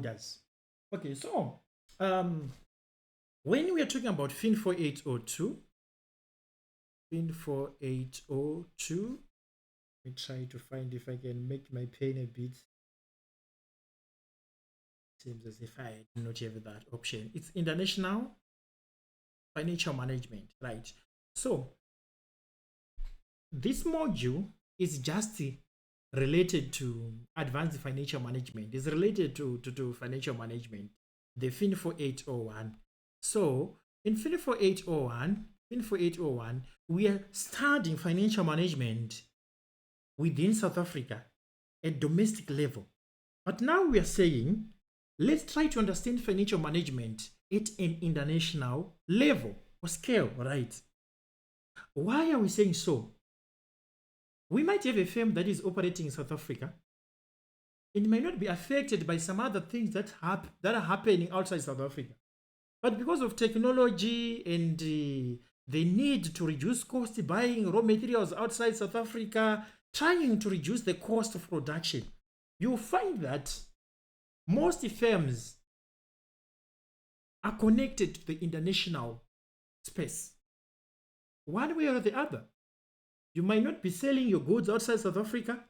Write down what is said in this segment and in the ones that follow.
does. Okay, so um, when we are talking about FIN 4802, FIN 4802, let me try to find if I can make my pen a bit. Seems as if I do not have that option. It's international financial management, right? So this module is just related to advanced financial management. It's related to financial management, the FIN 4801. So in FIN 4801, we are studying financial management within South Africa at domestic level. But now we are saying, let's try to understand financial management at an international level or scale, right? Why are we saying so? We might have a firm that is operating in South Africa. It may not be affected by some other things that are happening outside South Africa. But because of technology and the need to reduce cost buying raw materials outside South Africa, trying to reduce the cost of production, you'll find that most firms are connected to the international space, one way or the other. You might not be selling your goods outside South Africa,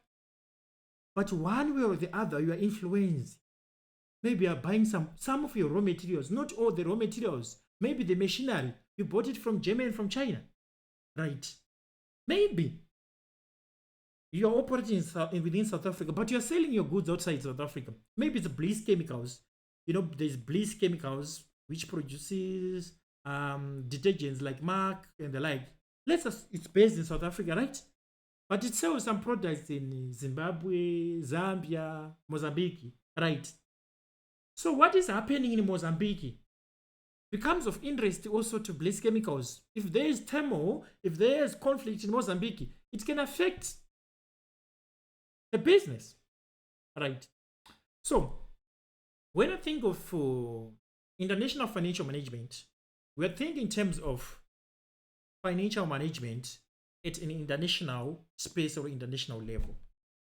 but one way or the other, you are influenced. Maybe you are buying some of your raw materials, not all the raw materials. Maybe the machinery, you bought it from Germany and from China, right? Maybe you are operating within South Africa, but you are selling your goods outside South Africa. Maybe it's Bliss Chemicals. You know, there's Bliss Chemicals, which produces detergents like Mark and the like. It's based in South Africa, right? But it sells some products in Zimbabwe, Zambia, Mozambique, right? So what is happening in Mozambique becomes of interest also to Bliss Chemicals. If there is turmoil, if there is conflict in Mozambique, it can affect the business, right? So when I think of international financial management, we're thinking in terms of financial management at an international space or international level.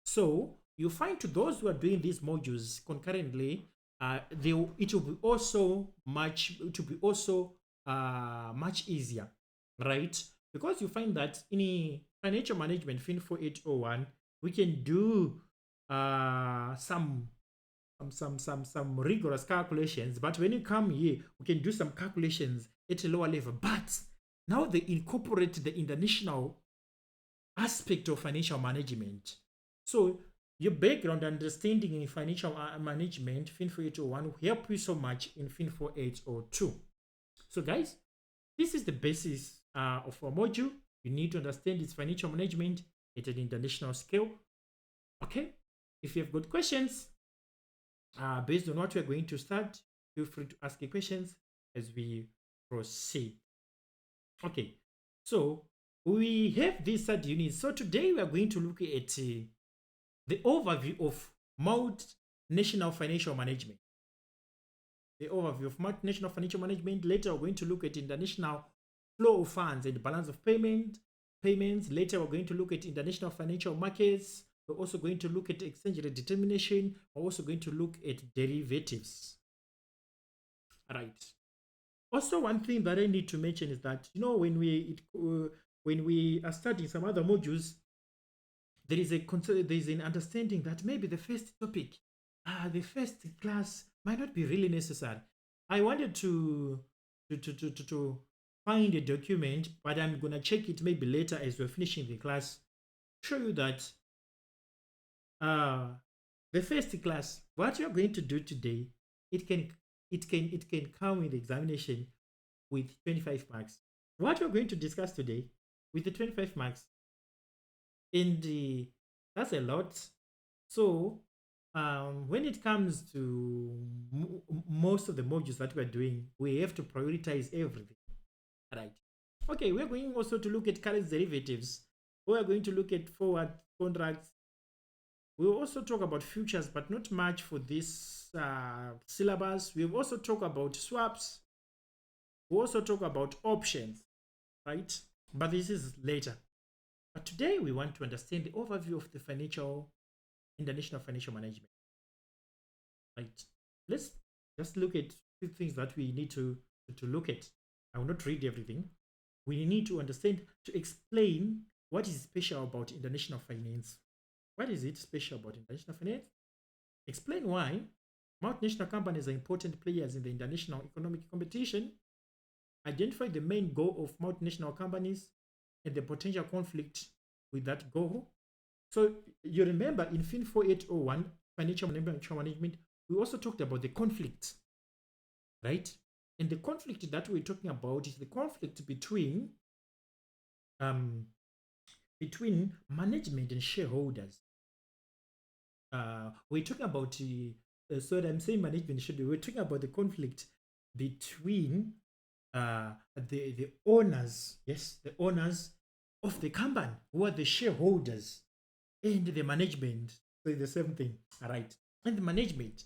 So you find to those who are doing these modules concurrently, it will be also much much easier, right? Because you find that in financial management FIN 4801, we can do some rigorous calculations, but when you come here, we can do some calculations at a lower level. But now they incorporate the international aspect of financial management. So your background understanding in financial management, FIN 4801, will help you so much in FIN 4802. So guys, this is the basis of our module. You need to understand its financial management at an international scale. Okay, if you have got questions based on what we're going to start, feel free to ask your questions as we proceed. Okay, so we have these third units. So today we are going to look at the overview of multinational financial management. The overview of multinational financial management. Later we're going to look at international flow of funds and balance of payments. Later we're going to look at international financial markets. We're also going to look at exchange rate determination. We're also going to look at derivatives. All right. Also, one thing that I need to mention is that, you know, when we are studying some other modules, there is an understanding that maybe the first topic, the first class might not be really necessary. I wanted to find a document, but I'm gonna check it maybe later as we're finishing the class. Show you that the first class, what you're going to do today, it can come in the examination with 25 marks. What we're going to discuss today with the 25 marks, that's a lot. So when it comes to most of the modules that we're doing, we have to prioritize everything, right? Okay, we're going also to look at currency derivatives. We're going to look at forward contracts. We'll also talk about futures, but not much for this syllabus. We'll also talk about swaps. We'll also talk about options, right? But this is later. But today we want to understand the overview of the international financial management, right? let's just look at few things that we need to look at. I will not read everything. We need to understand to explain what is special about international finance. What is it special about international finance? Explain why multinational companies are important players in the international economic competition. Identify the main goal of multinational companies and the potential conflict with that goal. So you remember in FIN 4801, financial management, we also talked about the conflict, right? And the conflict that we're talking about is the conflict um, between management and shareholders. We're talking about, sorry, I'm saying management shareholder. We're talking about the conflict between the owners, yes, the owners of the company, who are the shareholders, and the management. So it's the same thing, right? And the management,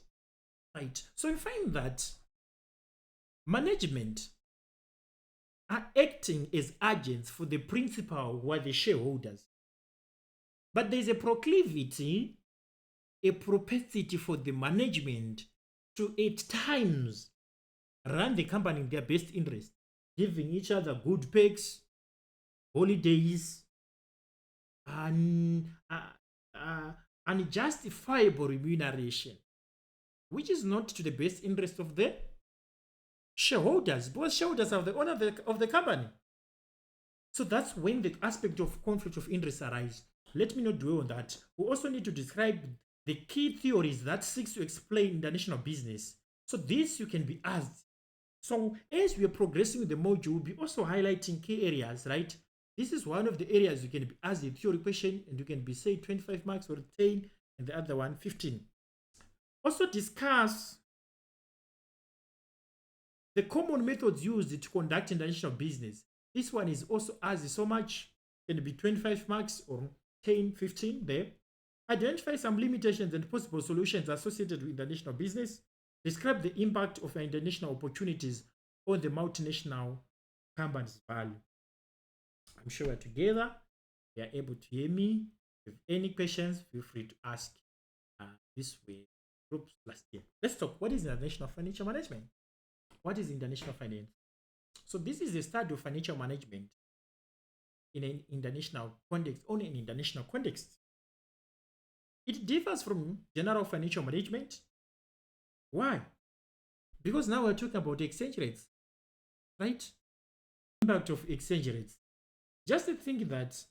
right? So you find that management are acting as agents for the principal, who are the shareholders. But there's a proclivity, a propensity for the management to at times run the company in their best interest, giving each other good perks, holidays, and unjustifiable remuneration, which is not to the best interest of the shareholders, because shareholders are the owner of the company. So that's when the aspect of conflict of interest arises. Let me not dwell on that. We also need to describe the key theories that seeks to explain international business. So this you can be asked. So as we are progressing with the module, we'll be also highlighting key areas, right? This is one of the areas you can be asked a theory question, and you can be say 25 marks or 10, and the other one 15. Also discuss the common methods used to conduct international business. This one is also asked so much, can be 25 marks or 10, 15 there. Identify some limitations and possible solutions associated with international business. Describe the impact of international opportunities on the multinational company's value. I'm sure we're together. You are able to hear me. If you have any questions, feel free to ask. This way, groups last year. Let's talk. What is international financial management? What is international finance? So this is the study of financial management in an international context, only in international context. It differs from general financial management. Why? Because now we're talking about exchange rates, right? Impact of exchange rates. Just to think that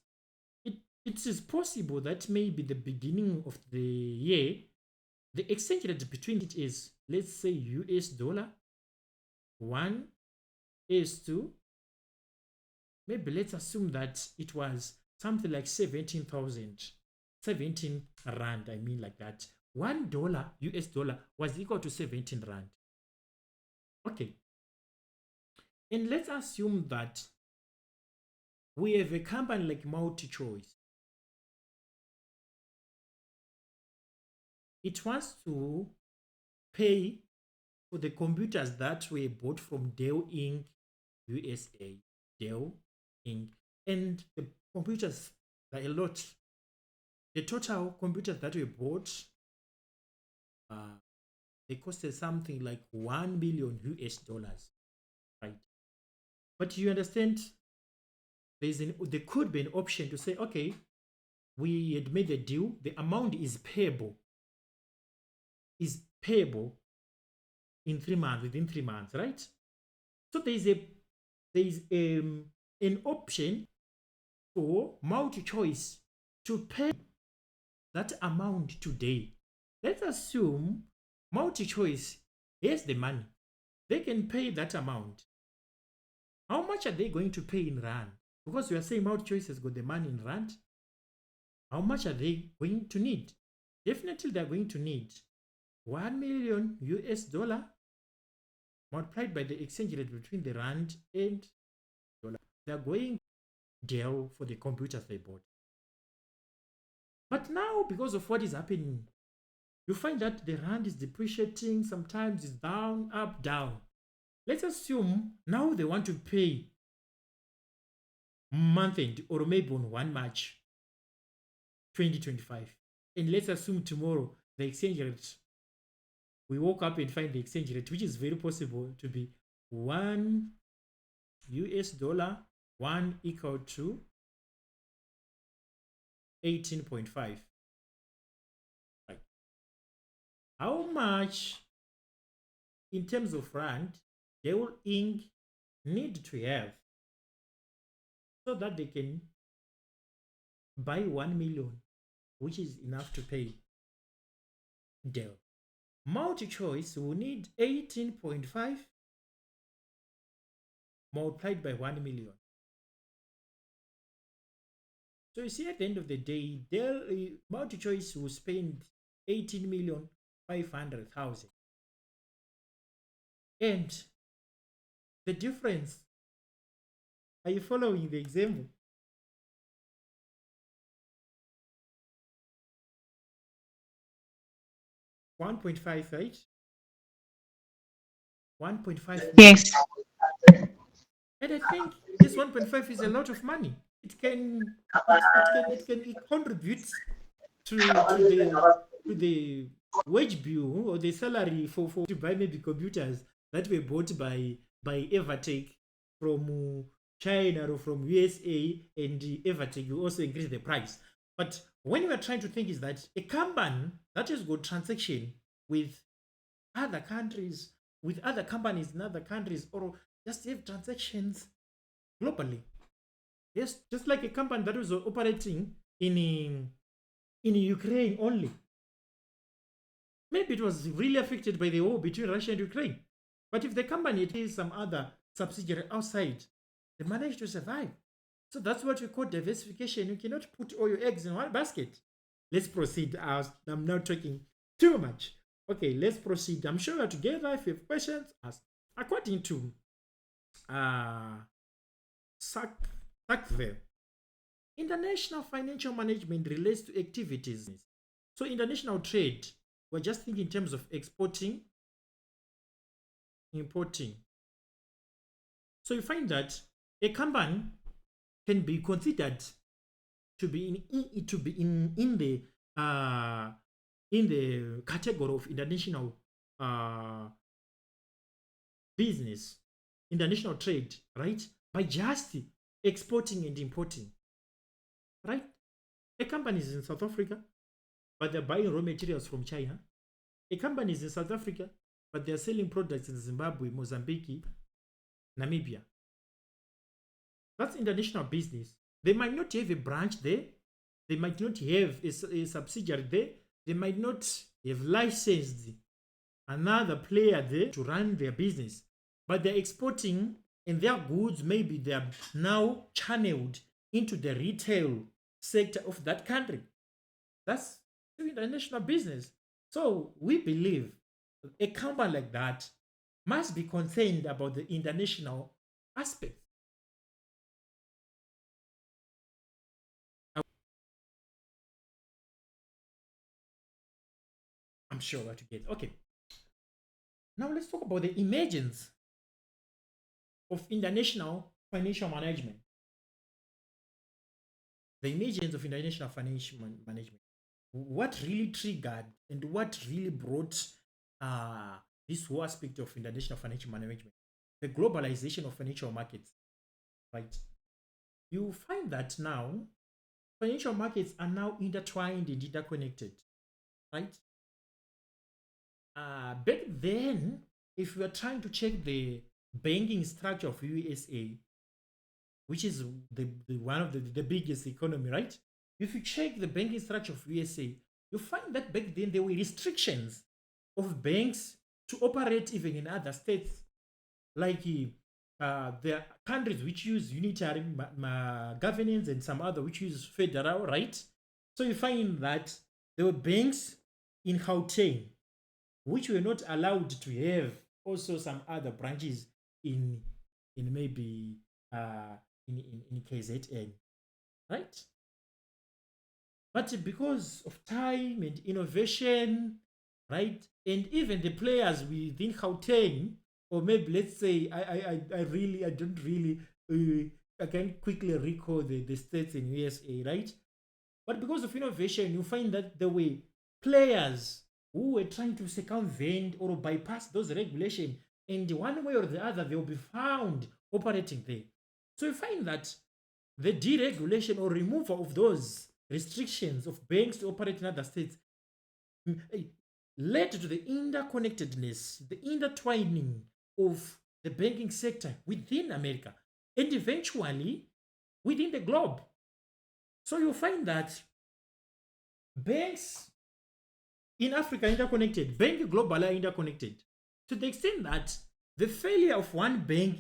it is possible that maybe the beginning of the year, the exchange rate between it is, let's say, US dollar, 1 is to, maybe let's assume that it was something like 17 rand, I mean like that. $1 US dollar was equal to 17 rand. Okay. And let's assume that we have a company like MultiChoice. It wants to pay for the computers that were bought from Dell Inc. USA. Dell Inc. And the computers are a lot. The total computers that were bought, they costed something like 1 million US dollars, right? But you understand, there could be an option to say, okay, we had made a deal, the amount is payable in 3 months, within 3 months, right? So there's an option for MultiChoice to pay that amount today. Let's assume MultiChoice has the money. They can pay that amount. How much are they going to pay in rand? Because we are saying MultiChoice has got the money in rand. How much are they going to need? Definitely they're going to need 1 million US dollar multiplied by the exchange rate between the rand and dollar. They're going Dell for the computers they bought. But now, because of what is happening, you find that the rand is depreciating, sometimes it's down, up, down. Let's assume now they want to pay month end or maybe on 1 March 2025. And let's assume tomorrow the exchange rate we woke up and find the exchange rate, which is very possible to be 1 US dollar, 1 equal to 18.5. Right. How much in terms of rand they will Inc. need to have so that they can buy 1 million, which is enough to pay Dell. Multi-choice will need 18.5 multiplied by 1 million. So you see, at the end of the day, Dell multi-choice will spend 18,500,000. And the difference, are you following the example? 1.5, right? 1.5 million. Yes. And I think this 1.5 is a lot of money. It contributes to the wage bill or the salary for to buy maybe computers that were bought by Evertech from China or from USA, and Evertech will also increase the price. But when we are trying to think is that a company that has got transaction with other countries, with other companies in other countries, or just have transactions globally. Yes, just like a company that was operating in Ukraine only. Maybe it was really affected by the war between Russia and Ukraine. But if the company has some other subsidiary outside, they managed to survive. So that's what we call diversification. You cannot put all your eggs in one basket. Let's proceed. I'm not talking too much. Okay, let's proceed. I'm sure we're together. If you have questions, ask. According to Sackville, international financial management relates to activities. So international trade, we're just thinking in terms of exporting, importing. So you find that a company can be considered to be in the category of international business, international trade, right? By just exporting and importing, right? A company is in South Africa, but they're buying raw materials from China. A company is in South Africa, but they're selling products in Zimbabwe, Mozambique, Namibia. That's international business. They might not have a branch there. They might not have a subsidiary there. They might not have licensed another player there to run their business. But they're exporting, and their goods, maybe they're now channeled into the retail sector of that country. That's international business. So we believe a company like that must be concerned about the international aspect. I'm sure what you get. Okay. Now let's talk about the emergence of international financial management. The emergence of international financial management. What really triggered and what really brought uh, this whole aspect of international financial management? The globalization of financial markets, right? You find that now financial markets are now intertwined and interconnected, right? Back then, if we are trying to check the banking structure of USA, which is the one of the biggest economy, right? If you check the banking structure of USA, you find that back then there were restrictions of banks to operate even in other states, like there are countries which use unitary governance and some other which use federal, right? So you find that there were banks in Gauteng which were not allowed to have also some other branches in maybe in KZN, right? But because of time and innovation, right, and even the players within Gauteng, or maybe let's say I don't really I can quickly recall the states in USA, right? But because of innovation, you find that there were players who were trying to circumvent or bypass those regulations, and one way or the other, they'll be found operating there. So you find that the deregulation or removal of those restrictions of banks to operate in other states led to the interconnectedness, the intertwining of the banking sector within America and eventually within the globe. So you find that banks in Africa are interconnected, banks globally are interconnected to the extent that the failure of one bank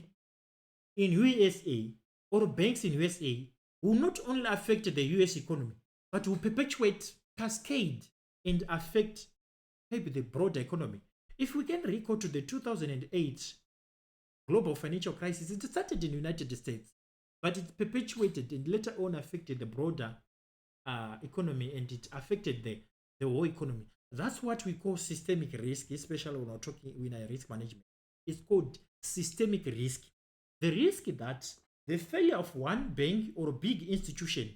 in USA or banks in USA will not only affect the US economy, but will perpetuate, cascade, and affect maybe the broader economy. If we can recall to the 2008 global financial crisis, it started in the United States, but it perpetuated and later on affected the broader economy, and it affected the whole economy. That's what we call systemic risk, especially when we're talking in risk management. It's called systemic risk. The risk that the failure of one bank or big institution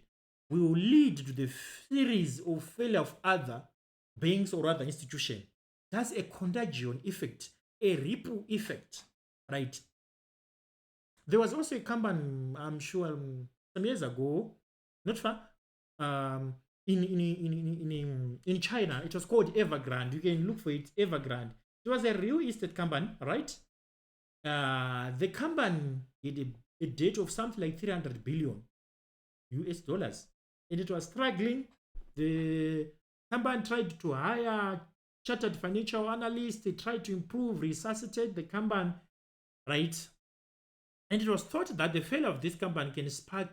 will lead to the series of failure of other banks or other institutions. That's a contagion effect, a ripple effect, right? There was also a company, I'm sure, some years ago, not far, um, in China. It was called Evergrande. You can look for it, Evergrande. It was a real estate company, right? The company had a debt of something like 300 billion US dollars, and it was struggling. The company tried to hire chartered financial analysts. They tried to improve, resuscitate the company, right? And it was thought that the failure of this company can spark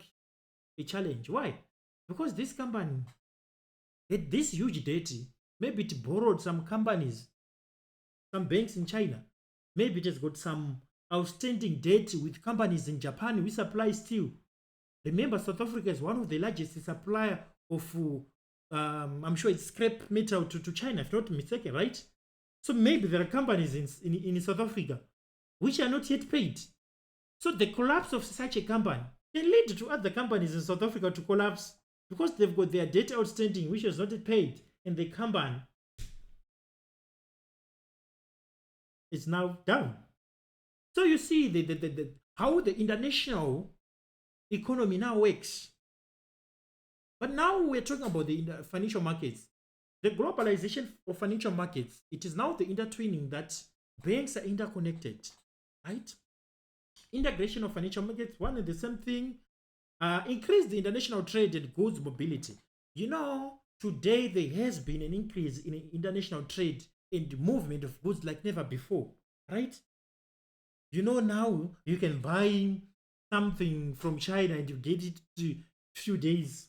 a challenge. Why? Because this company had this huge debt. Maybe it borrowed some companies, some banks in China. Maybe it has got some outstanding debt with companies in Japan. We supply steel. Remember, South Africa is one of the largest supplier of, I'm sure it's scrap metal to China, if not mistaken, right? So maybe there are companies in South Africa which are not yet paid. So the collapse of such a company can lead to other companies in South Africa to collapse because they've got their debt outstanding which is not yet paid, and the company is now down. So you see how the international economy now works. But now we're talking about the financial markets. The globalization of financial markets, it is now the intertwining that banks are interconnected, right? Integration of financial markets, one and the same thing, increase the international trade and goods mobility. You know, today there has been an increase in international trade and movement of goods like never before, right? You know, now you can buy something from China and you get it a few days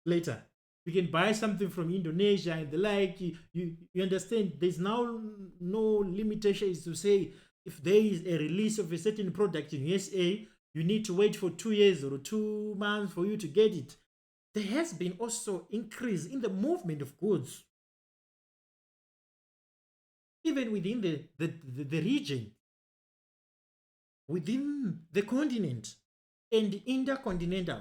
later. You can buy something from Indonesia and the like. You understand? There's now no limitations to say if there is a release of a certain product in USA, you need to wait for 2 years or 2 months for you to get it. There has been also increase in the movement of goods, even within the region, within the continent, and intercontinental.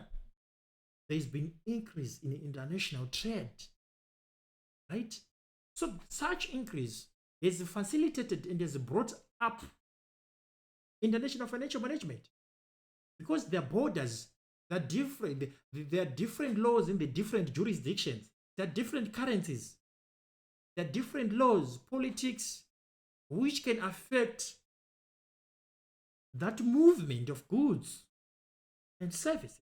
There's been increase in international trade, right? So such increase is facilitated and has brought up international financial management because their borders are different. There are different laws in the different jurisdictions. There are different currencies. There are different laws, politics, which can affect that movement of goods and services.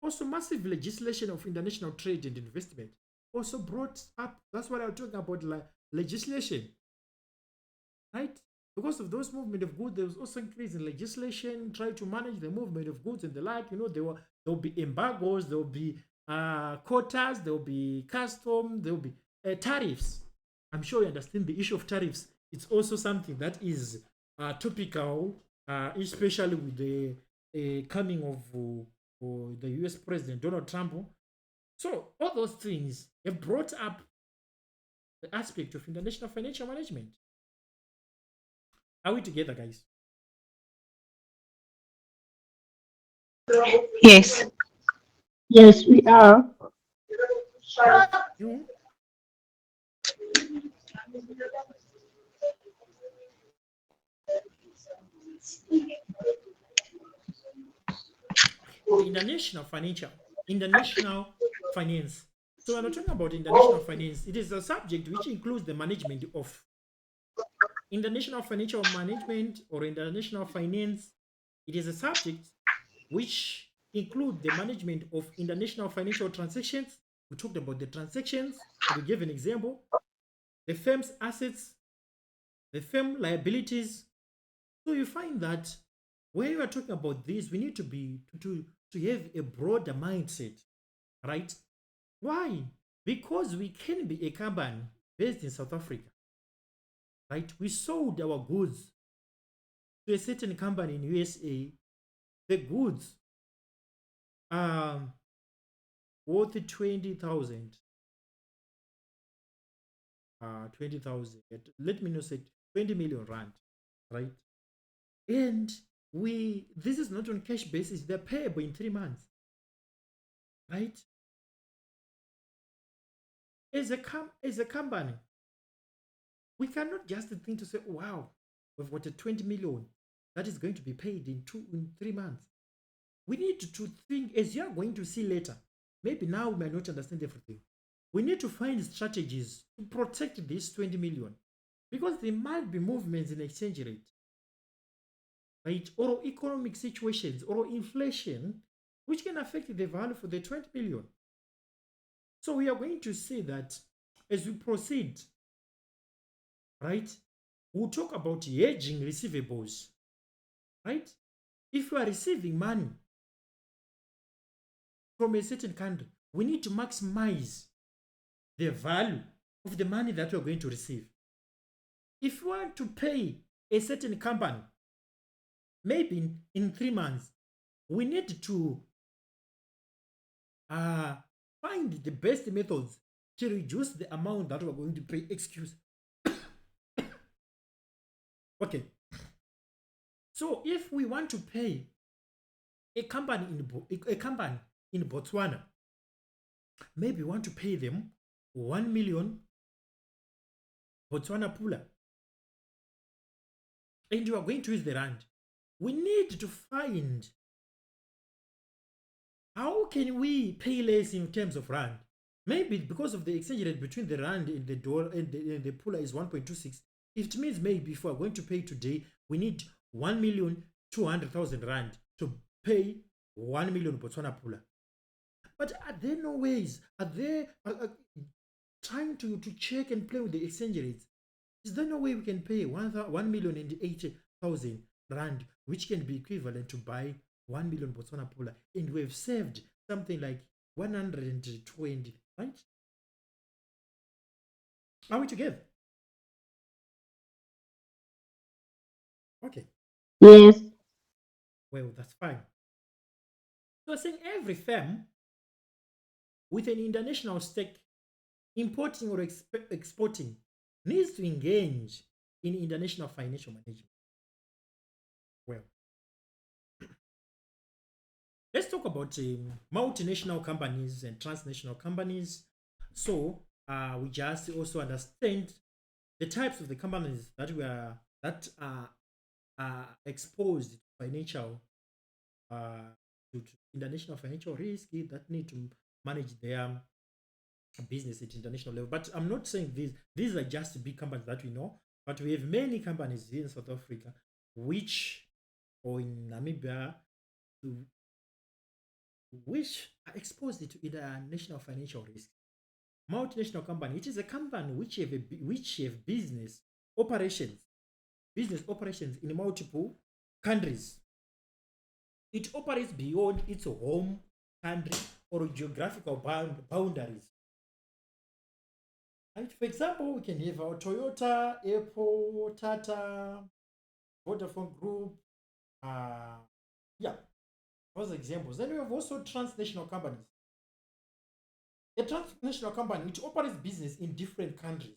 Also, massive legislation of international trade and investment also brought up. That's what I'm talking about, legislation, right? Because of those movement of goods, there was also increase in legislation, try to manage the movement of goods and the like. You know, there will be embargoes, there will be quotas, there will be custom, there will be tariffs. I'm sure you understand the issue of tariffs. It's also something that is topical, especially with the coming of the US President Donald Trump. So all those things have brought up the aspect of international financial management. Are we together, guys? Yes. Yes, we are. You? International finance. So when we're talking about international finance, it is a subject which includes the management of international financial management or international finance. It is a subject which include the management of international financial transactions. We talked about the transactions, and we gave an example. The firm's assets, the firm liabilities. So you find that when you are talking about this, we need to have a broader mindset, right? Why? Because we can be a company based in South Africa, right? We sold our goods to a certain company in USA. The goods are worth 20,000. 20,000. Let me not say 20 million rand, right? And this is not on cash basis, they're payable in 3 months, right? As a company, we cannot just think to say, wow, we've got a 20 million that is going to be paid in 3 months. We need to think, as you are going to see later. Maybe now we might not understand everything. We need to find strategies to protect this 20 million because there might be movements in exchange rate, right? Or economic situations or inflation, which can affect the value for the 20 million. So we are going to see that as we proceed, right? We'll talk about hedging receivables, right? If you are receiving money from a certain country, we need to maximize the value of the money that we're going to receive. If you want to pay a certain company, maybe in 3 months, we need to find the best methods to reduce the amount that we're going to pay. Excuse. Okay. So if we want to pay a company in Botswana, maybe we want to pay them 1 million Botswana pula, and you are going to use the rand. We need to find how can we pay less in terms of rand. Maybe because of the exchange rate between the rand and the dollar and the pula is 1.26. It means maybe if we're going to pay today, we need 1,200,000 rand to pay 1 million Botswana pula. But are there no ways? Are there trying to check and play with the exchange rates? Is there no way we can pay 1,080,000 rand, which can be equivalent to buy 1 million Botswana pula, and we've saved something like 120, right? Are we together? Okay. Yes. Well, that's fine. So I saying every firm with an international stake, importing or exporting, needs to engage in international financial management. Well, let's talk about multinational companies and transnational companies. So we just also understand the types of the companies that are exposed to financial uh, to international financial risk that need to manage their business at international level. But I'm not saying these are just big companies that we know, but we have many companies here in South Africa, which or in Namibia, which are exposed to international financial risk. Multinational company, it is a company which have business operations in multiple countries. It operates beyond its home country or geographical boundaries. Right? For example, we can have our Toyota, Apple, Tata, Vodafone Group. Yeah, those examples. Then we have also transnational companies. A transnational company which operates business in different countries.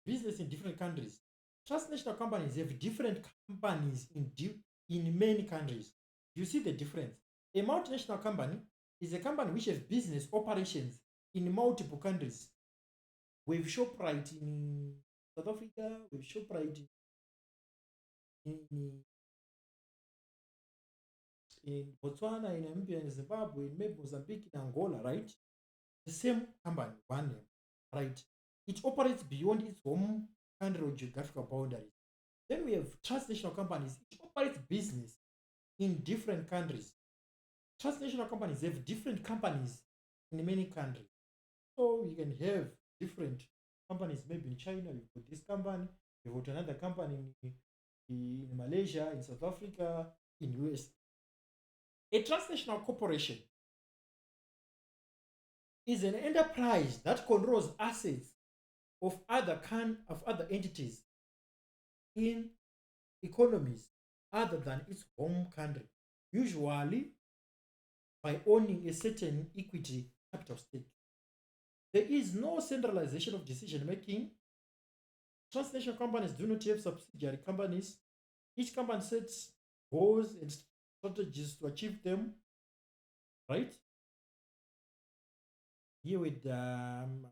Business in different countries. Transnational companies have different companies in many countries. You see the difference. A multinational company is a company which has business operations in multiple countries. We have ShopRite South Africa, we have Shoprite in, in Botswana, in Namibia, in Zimbabwe, in maybe Mozambique, in Angola, right? The same company, one name, right? It operates beyond its home country or geographical boundaries. Then we have transnational companies. It operates business in different countries. Transnational companies have different companies in many countries. So you can have different companies, maybe in China, you've got this company, you've got another company in Malaysia, in South Africa, in US. A transnational corporation is an enterprise that controls assets of other entities in economies other than its home country, usually by owning a certain equity capital stake. There is no centralization of decision making. Transnational companies do not have subsidiary companies. Each company sets goals and strategies to achieve them, right? Here with the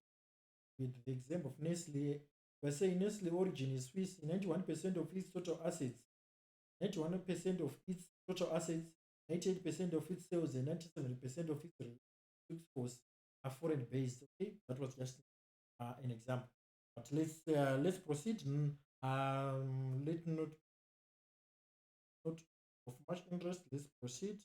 example of Nestle, we're saying Nestle origin is Swiss. 91% of its total assets, 91% of its total assets, 98% of its sales, and 97% of its workforce are foreign based. Okay, that was just an example. But let's proceed. Let not of much interest. Let's proceed.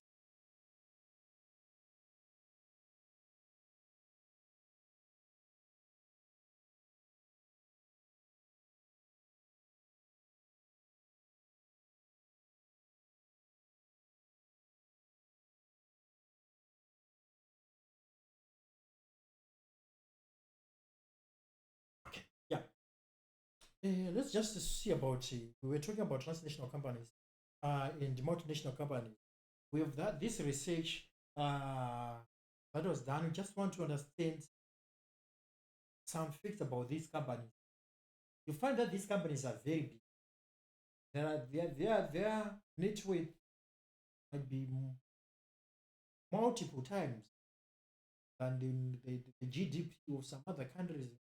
Okay. Yeah. Let's just see about. We were talking about transnational companies and multinational companies. We have that this research that was done. We just want to understand some facts about these companies. You find that these companies are very big. Their net worth might be multiple times than the GDP of some other countries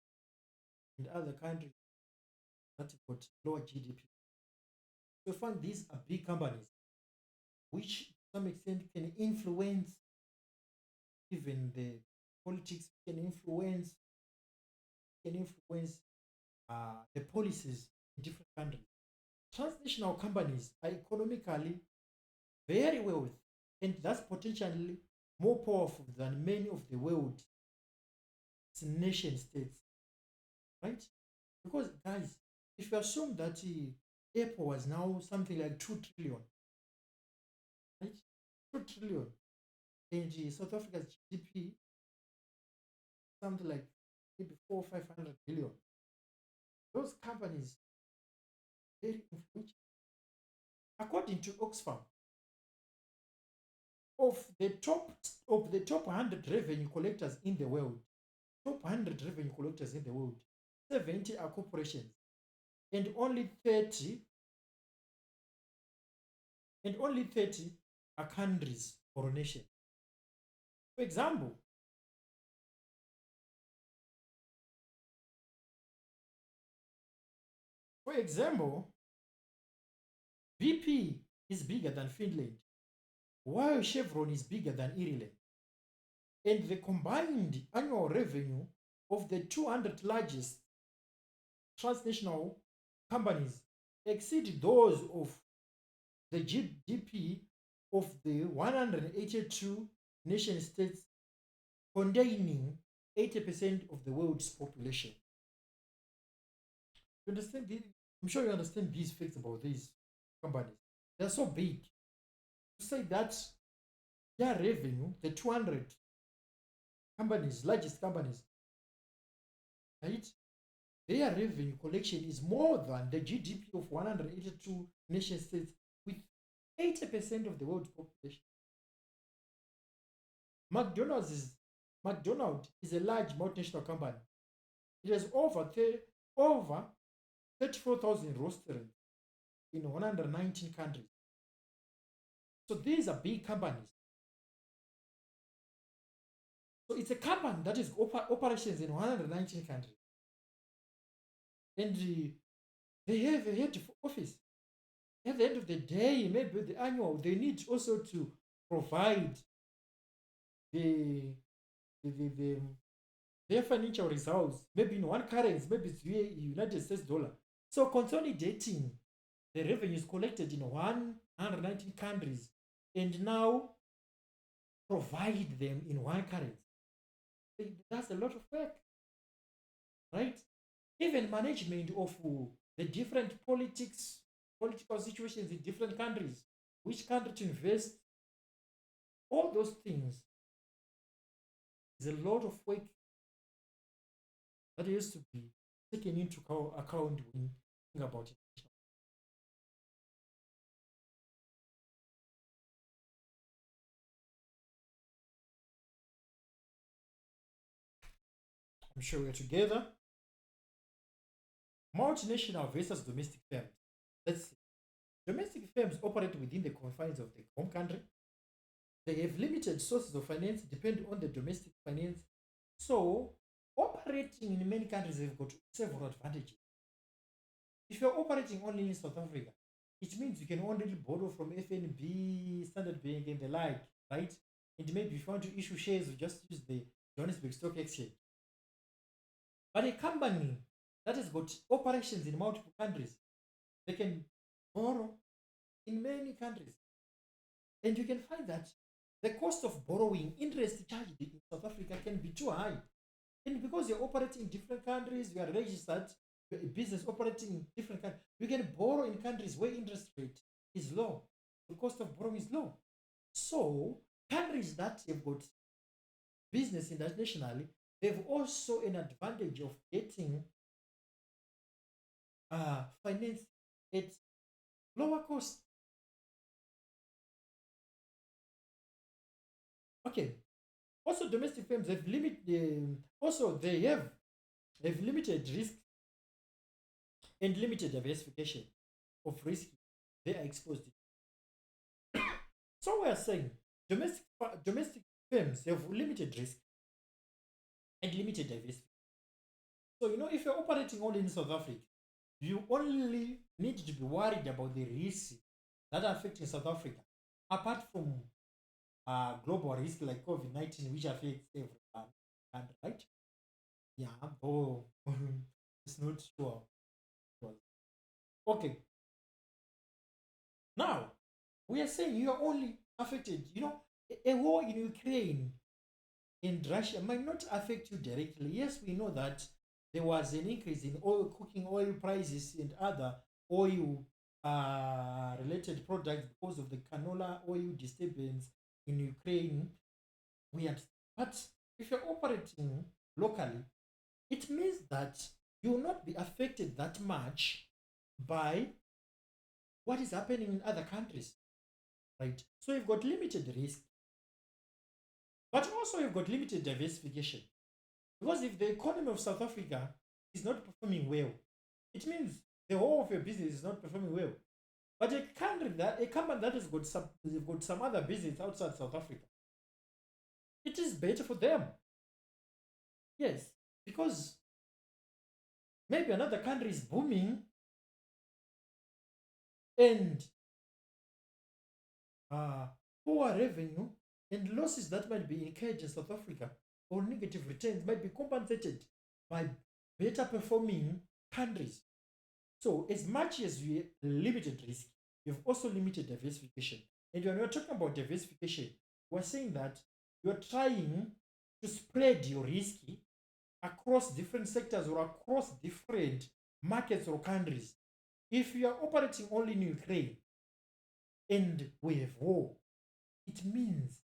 and other countries that have got lower GDP. So you find these are big companies which to some extent can influence even the politics, can influence the policies in different countries. Transnational companies are economically very wealthy, and that's potentially more powerful than many of the world's nation states, right? Because, guys, if you assume that Apple was now something like 2 trillion, right? 2 trillion, and South Africa's GDP, something like maybe 400 or 500 billion, those companies very influential. According to Oxfam, of the top of the top 100 revenue collectors in the world, top 100 revenue collectors in the world, 70 are corporations, and only 30 are countries or nations. For example, for example, BP is bigger than Finland, while Chevron is bigger than Ireland. And the combined annual revenue of the 200 largest transnational companies exceed those of the GDP of the 182 nation states containing 80% of the world's population. You understand? I'm sure you understand these facts about these companies. They're so big. To say that their revenue, the 200 companies, largest companies, right? Their revenue collection is more than the GDP of 182 nation states with 80% of the world's population. McDonald's is McDonald's is a large multinational company. It has over 34,000 restaurants in 119 countries. So these are big companies. So it's a company that is operations in 119 countries. and they have a head of office. At the end of the day, maybe the annual, they need also to provide the, the their financial results, maybe in one currency, maybe it's United States dollar. So consolidating the revenues collected in 119 countries and now provide them in one currency. That's a lot of work, right? Even management of the different political situations in different countries, which country to invest, all those things is a lot of work that has to be taken into account when thinking about it. I'm sure we're together. Multinational versus domestic firms. Let's see. Domestic firms operate within the confines of the home country. They have limited sources of finance depending on the domestic finance. So, operating in many countries have got several advantages. If you're operating only in South Africa, it means you can only borrow from FNB, Standard Bank, and the like, right? And maybe if you want to issue shares, you just use the Johannesburg Stock Exchange. But a company that has got operations in multiple countries, they can borrow in many countries. And you can find that the cost of borrowing, interest charged in South Africa can be too high. And because you're operating in different countries, you are registered, you're a business operating in different countries, you can borrow in countries where interest rate is low. The cost of borrowing is low. So countries that have got business internationally, they've also an advantage of getting finance at lower cost. Okay. Also, domestic firms have also they have limited risk and limited diversification of risk they are exposed to. So we are saying domestic firms have limited risk and limited diversification. So if you're operating only in South Africa, you only need to be worried about the risks that are affecting South Africa, apart from global risk like COVID-19, which affects every country, right? Yeah, though it's not sure. Okay, now we are saying you are only affected. A war in Ukraine and Russia might not affect you directly. Yes, we know that there was an increase in cooking oil prices and other oil related products because of the canola oil disturbance in Ukraine. We had, but if you're operating locally, it means that you will not be affected that much by what is happening in other countries, right? So you've got limited risk, but also you've got limited diversification. Because if the economy of South Africa is not performing well, it means the whole of your business is not performing well. But a company that has got some other business outside South Africa, it is better for them. Yes, because maybe another country is booming and uh, poor revenue and losses that might be incurred in South Africa or negative returns might be compensated by better performing countries. So, as much as you limited risk, you've also limited diversification. And when we're talking about diversification, we're saying that you're trying to spread your risk across different sectors or across different markets or countries. If you are operating only in Ukraine and we have war, it means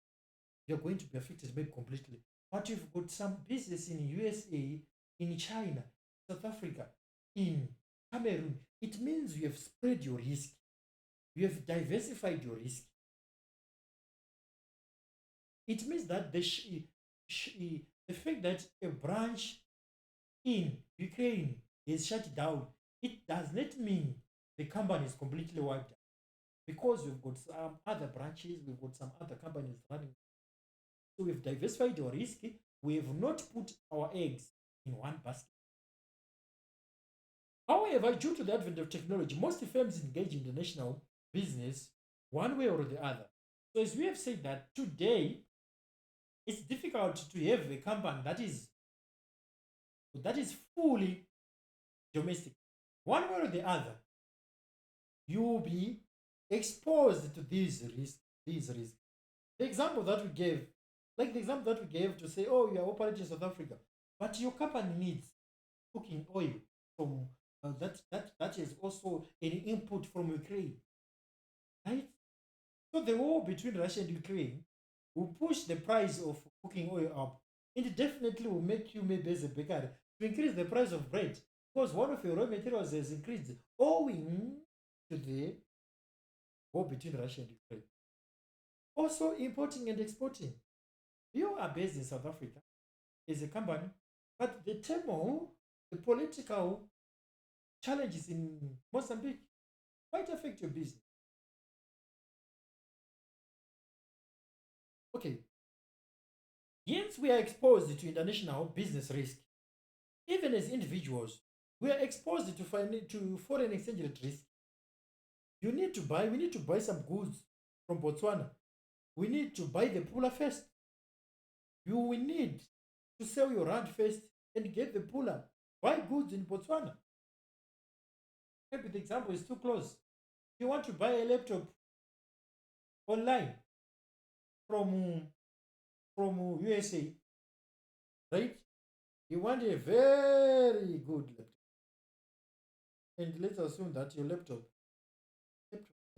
you're going to be affected maybe completely. But you've got some business in USA, in China, South Africa, in Cameroon. It means you have spread your risk. You have diversified your risk. It means that the fact that a branch in Ukraine is shut down, it does not mean the company is completely wiped out because we've got some other branches, we've got some other companies running. So we've diversified our risk. We have not put our eggs in one basket. However, due to the advent of technology, most firms engage in international business one way or the other. So, as we have said that today, it's difficult to have a company that is fully domestic. One way or the other, you will be exposed to these risks. These risks. The example that we gave, like the example that we gave to say, oh, you are operating in South Africa, but your company needs cooking oil from that is also an input from Ukraine, right? So the war between Russia and Ukraine will push the price of cooking oil up. It definitely will make you maybe as a baker to increase the price of bread because one of your raw materials has increased owing to the war between Russia and Ukraine. Also, importing and exporting. You are based in South Africa as a company, but the turmoil, the political challenges in Mozambique might affect your business. Okay, hence we are exposed to international business risk. Even as individuals, we are exposed to foreign exchange rate risk. We need to buy some goods from Botswana. We need to buy the puller first. You will need to sell your rand first and get the puller. Buy goods in Botswana. Maybe the example is too close. You want to buy a laptop online from USA, right? You want a very good laptop, and let's assume that your laptop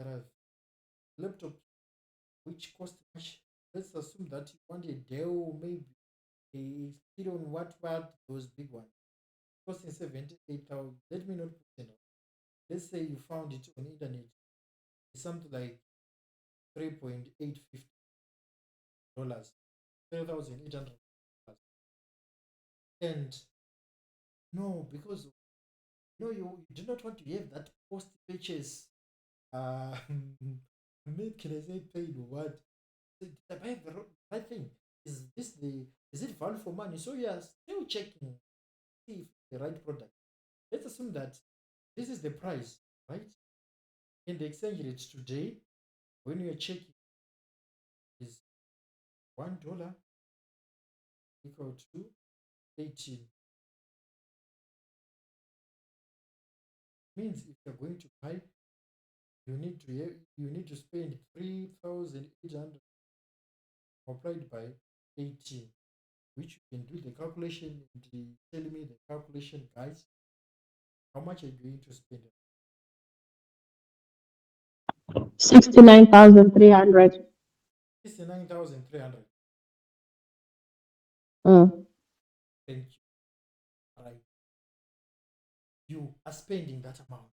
arrive, laptop which cost much. Let's assume that you want a Dell, maybe a Xperia what those big ones costing 78,000. Let me not put it. Let's say you found it on the internet. It's something like $3,850, $3,800. And no, because no, you do not want to have that post purchase. Uh, maybe can I say paid or what? Did I buy the right thing? Is it value for money? So you are still checking, see if the right product. Let's assume that this is the price, right? In the exchange rate today, when you are checking, is $1 equal to 18. Means if you're going to buy, you need to spend 3,800 multiplied by 18, which you can do the calculation and tell me the calculation, guys. How much are you going to spend? 69,300. 69,300. Mm. Thank you. Right. You are spending that amount.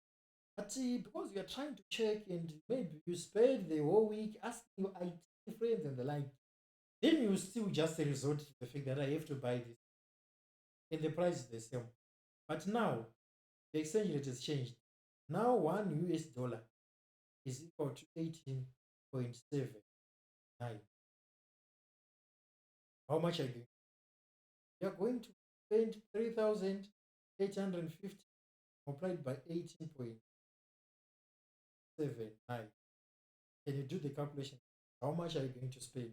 But because you are trying to check and maybe you spend the whole week asking your IT friends and the like, then you still just resort to the fact that I have to buy this and the price is the same. But now the exchange rate has changed. Now $1 is equal to 18.79. How much are you? You're going to spend 3,850 multiplied by 18.79. Can you do the calculation? How much are you going to spend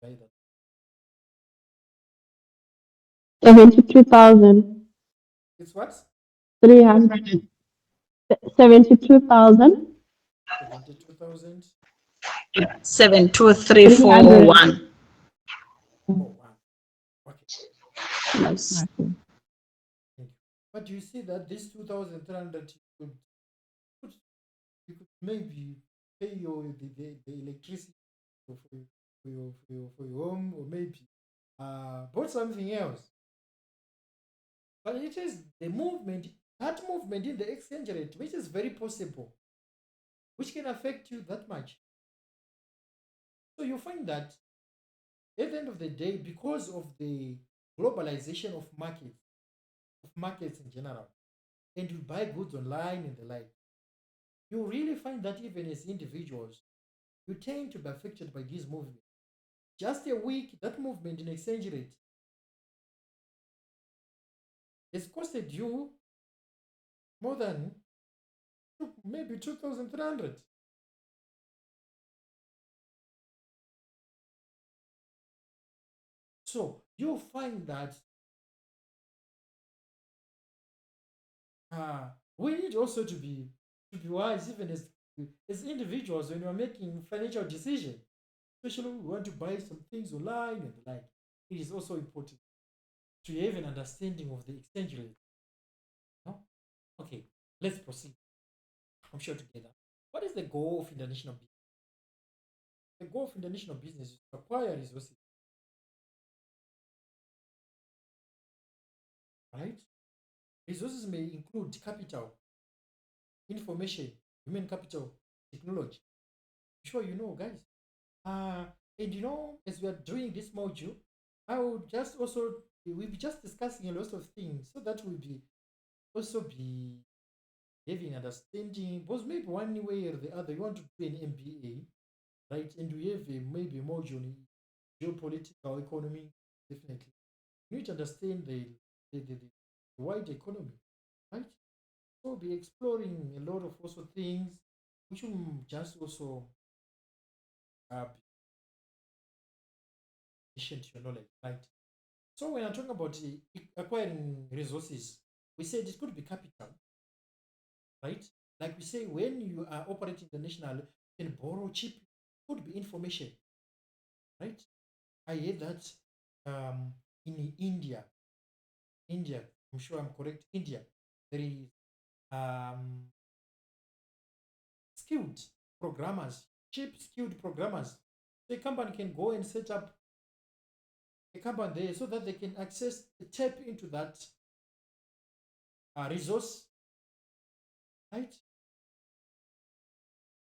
by that? 72,300. It's what? 72,300. 72,000. 72341. Oh, wow. Okay. Yes. Thank you. But you see that this 2,300 could, you could maybe pay the electricity for your home or maybe bought something else. But it is the movement, that movement in the exchange rate, which is very possible, which can affect you that much. So you find that at the end of the day, because of the globalization of markets in general, and you buy goods online and the like, you really find that even as individuals, you tend to be affected by this movement. Just a week, that movement in exchange rate has costed you more than maybe 2,300. So you'll find that we need also to be wise, even as individuals, when we're making financial decisions, especially when we want to buy some things online and the like. It is also important to have an understanding of the exchange rate. No? Okay, let's proceed. I'm sure together. What is the goal of international business? The goal of international business is to acquire resources, right? Resources may include capital, information, human capital, technology. I'm sure you know, guys. Uh, and as we are doing this module, I would just also we'll be just discussing a lot of things so that we'll be also be having understanding. Because maybe one way or the other, you want to do an MBA, right? And we have maybe a module in geopolitical economy, definitely. You need to understand the wide economy, right? So we'll be exploring a lot of also things which will just also be addition to your knowledge, right? So when I'm talking about acquiring resources, we said it could be capital, right? Like we say, when you are operating international, you can borrow cheap. Could be information, right? I heard that in India, India, I'm sure I'm correct. India, there is um, skilled programmers, cheap skilled programmers. The company can go and set up a company there so that they can tap into that resource, right?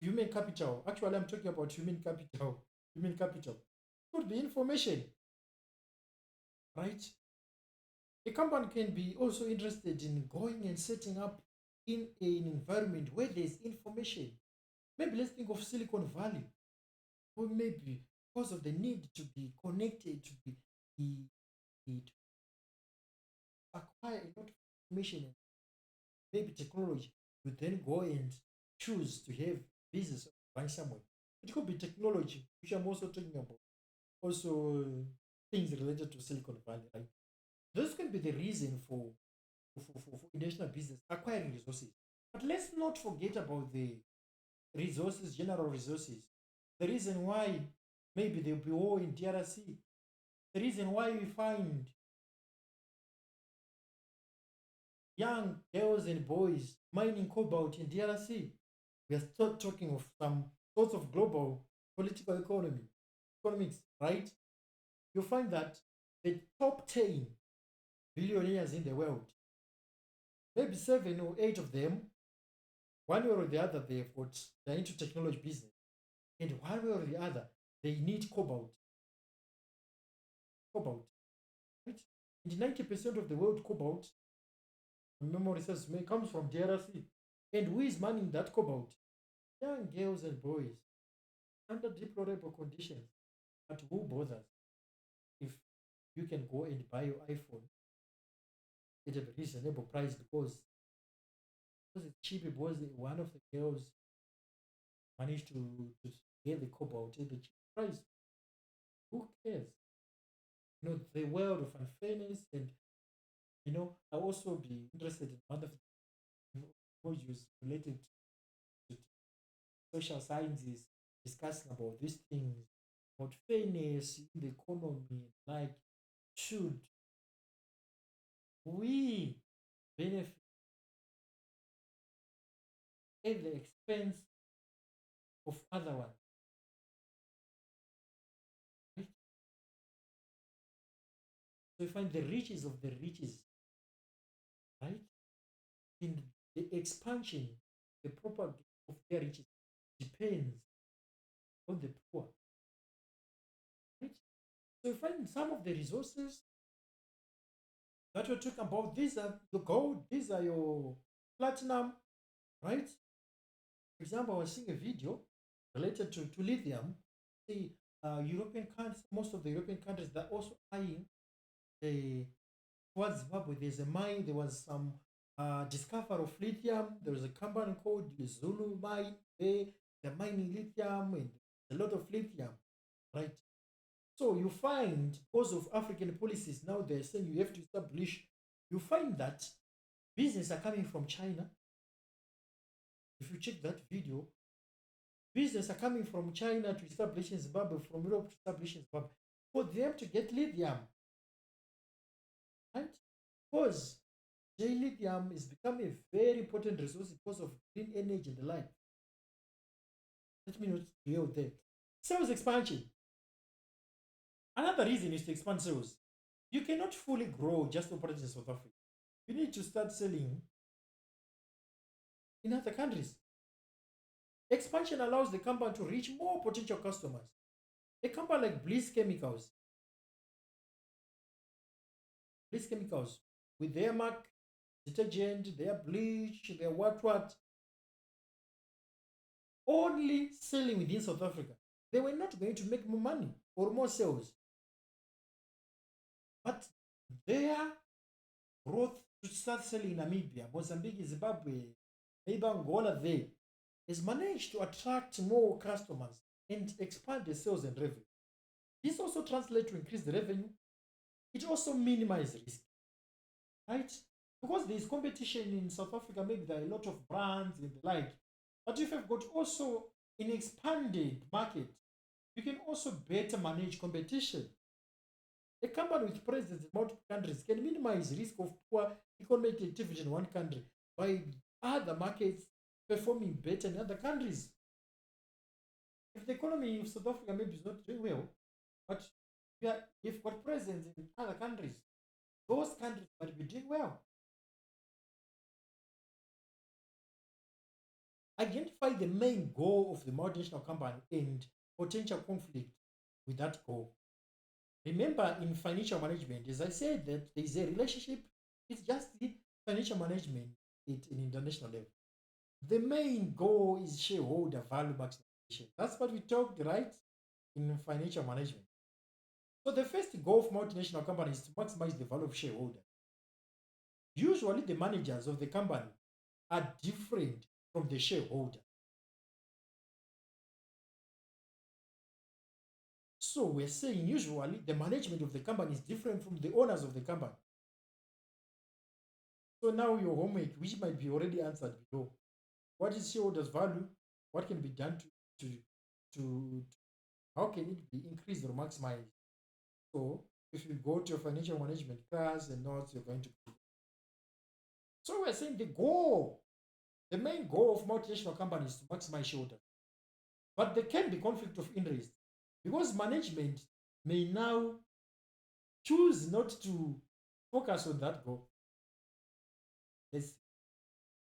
Human capital. Actually, I'm talking about human capital. Human capital could be information, right? A company can be also interested in going and setting up in an environment where there's information. Maybe let's think of Silicon Valley, or maybe because of the need to be connected to acquire a lot of information and maybe technology, you then go and choose to have business run somewhere. It could be technology, which I'm also talking about. Also, things related to Silicon Valley, right? Those can be the reason for international business acquiring resources. But let's not forget about the resources, general resources. The reason why maybe there'll be war in DRC. The reason why we find young girls and boys mining cobalt in DRC. We are still talking of some sorts of global political economics, right? You find that the top 10 billionaires in the world, maybe 7 or 8 of them, one way or the other, they're into technology business. And one way or the other, they need cobalt. Cobalt, right? And 90% of the world cobalt, memory says, comes from DRC. And who is mining that cobalt? Young girls and boys under deplorable conditions. But who bothers if you can go and buy your iPhone at a reasonable price because it's cheap, because one of the girls managed to get the cobalt at the cheap price. Who cares? The world of unfairness, and I'll also be interested in one of the modules related to social sciences discussing about these things, about fairness in the economy, like should we benefit at the expense of other ones, right? So you find the riches of the riches, right? In the expansion, the propagation of their riches depends on the poor, right? So you find some of the resources that we're talking about, these are the gold, these are your platinum, right? For example, I was seeing a video related to lithium. The European countries, most of the European countries, they're also eyeing the towards Zimbabwe. There's a mine. There was some discovery of lithium. There is a company called Zulu Mine. They're mining lithium and a lot of lithium, right? So you find, because of African policies, now they're saying you have to establish, you find that business are coming from China. If you check that video, business are coming from China to establish in Zimbabwe, from Europe to establish in Zimbabwe, for them to get lithium, right? Because lithium is becoming a very important resource because of green energy and the like. Let me not dwell there. Sales expansion. Another reason is to expand sales. You cannot fully grow just operating in South Africa. You need to start selling in other countries. Expansion allows the company to reach more potential customers. A company like Bliss Chemicals, with their mark detergent, their bleach, their what, only selling within South Africa, they were not going to make more money or more sales. But their growth to start selling in Namibia, Mozambique, Zimbabwe, maybe Angola, there has managed to attract more customers and expand the sales and revenue. This also translates to increase the revenue. It also minimizes risk, right? Because there is competition in South Africa, maybe there are a lot of brands and the like. But if you've got also an expanded market, you can also better manage competition. A company with presence in multiple countries can minimize risk of poor economic activity in one country by other markets performing better in other countries. If the economy of South Africa maybe is not doing well, but if got presence in other countries, those countries might be doing well. Identify the main goal of the multinational company and potential conflict with that goal. Remember, in financial management, as I said, that there is a relationship. It's just the financial management at an international level. The main goal is shareholder value maximization. That's what we talked, right, in financial management. So the first goal of multinational companies is to maximize the value of shareholder. Usually, the managers of the company are different from the shareholder. So we're saying usually the management of the company is different from the owners of the company. So now your homework, which might be already answered below. What is shareholders' value? What can be done to how can it be increased or maximized? So if you go to your financial management class and notes, you're going to. So we're saying the main goal of multinational companies is to maximize shareholder. But there can be conflict of interest because management may now choose not to focus on that goal. That's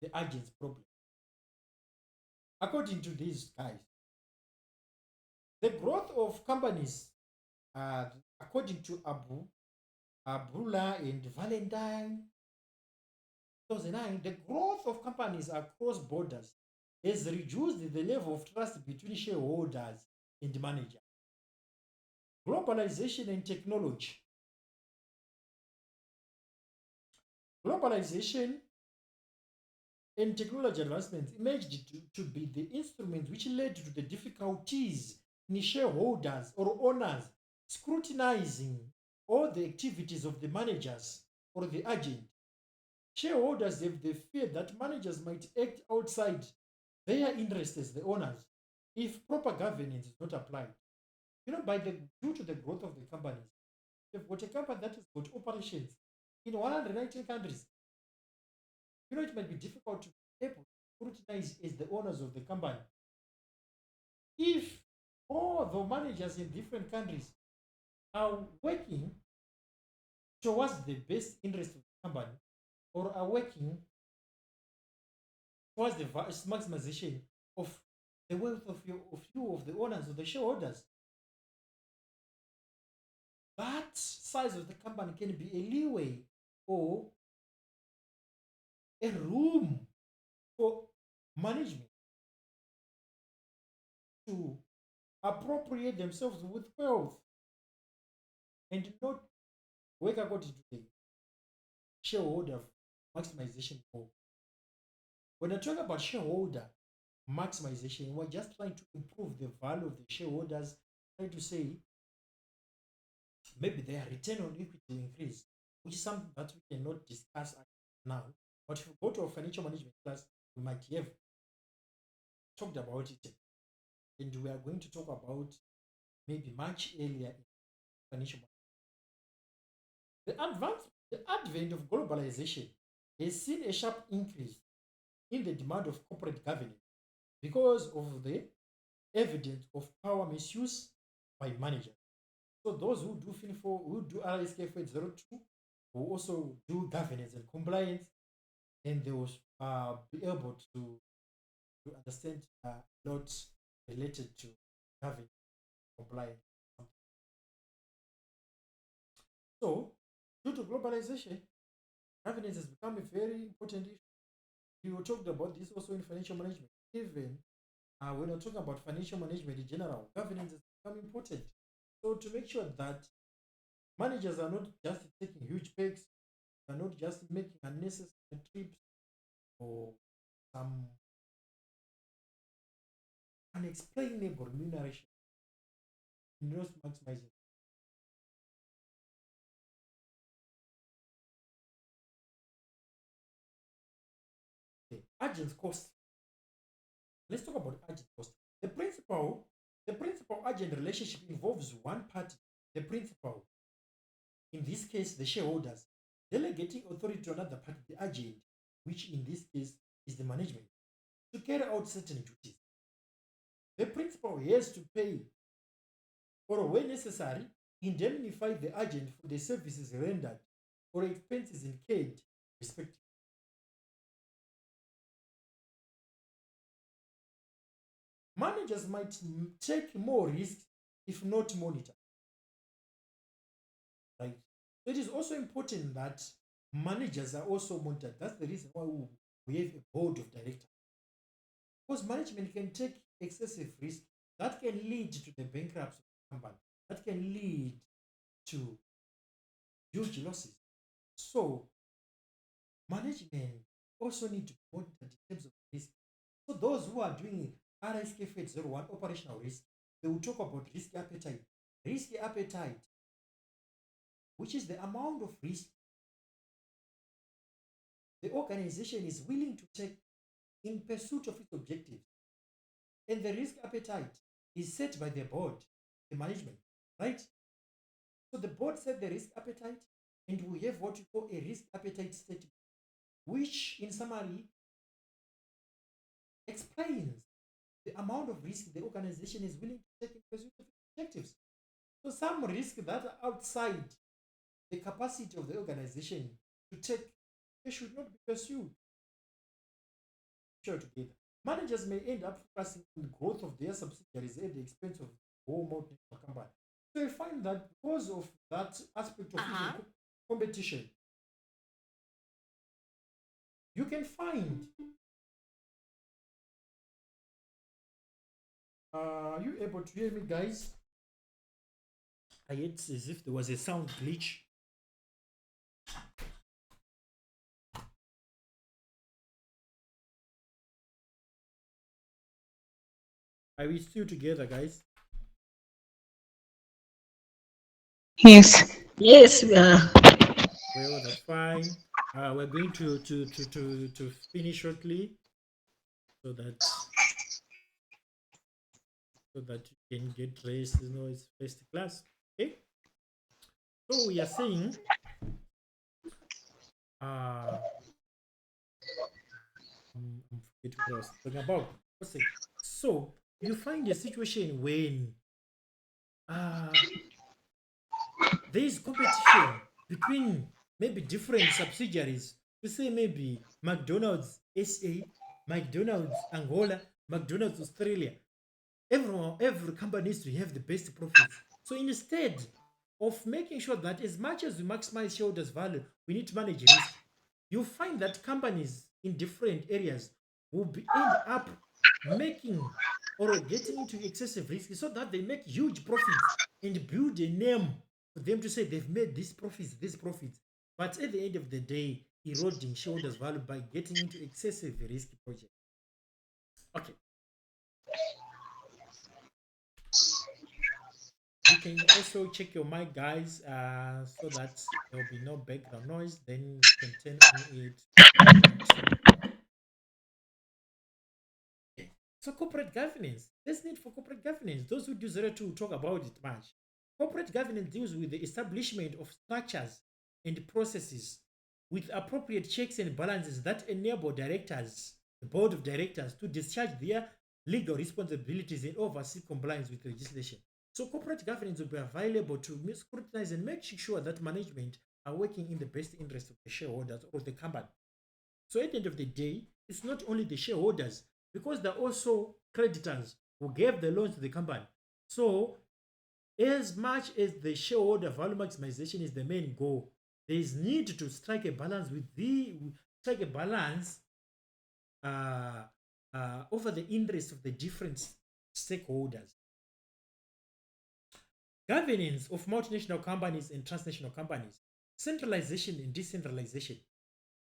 the agent's problem. According to these guys, the growth of companies, according to Abula and Valentine, 2009, the growth of companies across borders has reduced the level of trust between shareholders and manager. Globalization and technology. Globalization and technology advancements emerged to be the instruments which led to the difficulties in shareholders or owners scrutinizing all the activities of the managers or the agent. Shareholders have the fear that managers might act outside their interests as the owners if proper governance is not applied. Due to the growth of the companies, you've got a company that has got operations in 119 countries. It might be difficult to be able to scrutinize as the owners of the company. If all the managers in different countries are working towards the best interest of the company or are working towards the maximization of the wealth of the owners, of the shareholders, that size of the company can be a leeway or a room for management to appropriate themselves with wealth and not work according to the shareholder maximization goal. When I talk about shareholder maximization, we're just trying to improve the value of the shareholders, trying to say maybe their return on equity will increase, which is something that we cannot discuss now. But if you go to a financial management class, we might have talked about it. And we are going to talk about maybe much earlier in financial management. The advent of globalization has seen a sharp increase in the demand of corporate governance because of the evidence of power misuse by managers. So those who do FINFO, who do RSK 02, will also do governance and compliance, and they will be able to understand a lot related to governance and compliance. So, due to globalization, governance has become a very important issue. We talked about this also in financial management. Even when we're talking about financial management in general, governance has become important. So to make sure that managers are not just taking huge paychecks, are not just making unnecessary trips or some unexplainable remuneration in those maximizing. Okay. Agent cost. Let's talk about agent cost. The principal agent relationship involves one party, the principal, in this case the shareholders, delegating authority to another party, the agent, which in this case is the management, to carry out certain duties. The principal has to pay or, when necessary, indemnify the agent for the services rendered or expenses incurred, respectively. Managers might take more risks if not monitored. Right? So it is also important that managers are also monitored. That's the reason why we have a board of directors. Because management can take excessive risk that can lead to the bankruptcy of the company, that can lead to huge losses. So management also need to be monitored in terms of risk. So those who are doing RSK 01 operational risk, they will talk about risk appetite. Risk appetite, which is the amount of risk the organization is willing to take in pursuit of its objectives. And the risk appetite is set by the board, the management, right? So the board set the risk appetite, and we have what we call a risk appetite statement, which in summary explains the amount of risk the organization is willing to take in pursuit of its objectives. So some risks that are outside the capacity of the organization to take, they should not be pursued. Share together. Managers may end up focusing on the growth of their subsidiaries at the expense of the whole multinational company. So you find that because of that aspect of competition, you can find. Are you able to hear me, guys? It's as if there was a sound glitch. Are we still together, guys? Yes. Yes, we are. Well, that's fine. We're going to finish shortly so that you can get rest. It's first class. Okay. So we are saying, I'm forgetting what I was talking about. So you find a situation when there is competition between maybe different subsidiaries. To say maybe McDonald's SA, McDonald's Angola, McDonald's Australia. Every company needs to have the best profits. So instead of making sure that as much as we maximize shareholders' value, we need to manage risk. You find that companies in different areas will end up making or getting into excessive risk so that they make huge profits and build a name for them to say they've made these profits. But at the end of the day, eroding shareholders' value by getting into excessive risky projects. Okay. You can also check your mic, guys, so that there will be no background noise. Then we can turn on it when we want. Okay. So corporate governance. There's need for corporate governance. Those who do 02 talk about it much. Corporate governance deals with the establishment of structures and processes with appropriate checks and balances that enable directors, the board of directors, to discharge their legal responsibilities and oversee compliance with legislation. So corporate governance will be available to scrutinize and make sure that management are working in the best interest of the shareholders or the company. So at the end of the day, it's not only the shareholders, because there are also creditors who gave the loans to the company. So as much as the shareholder value maximization is the main goal, there is need to strike a balance uh, over the interests of the different stakeholders. Governance of multinational companies and transnational companies, centralization and decentralization.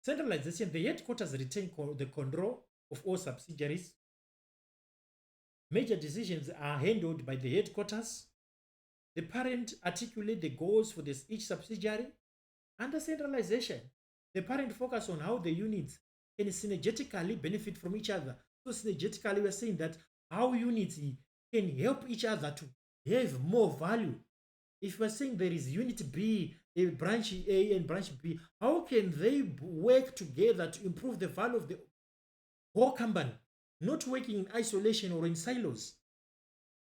Centralization, the headquarters retain the control of all subsidiaries. Major decisions are handled by the headquarters. The parent articulate the goals for each subsidiary. Under centralization, the parent focus on how the units can synergetically benefit from each other. So synergetically, we're saying that how units can help each other to have more value. If we're saying there is unit B, a branch A and branch B, how can they work together to improve the value of the whole company, not working in isolation or in silos?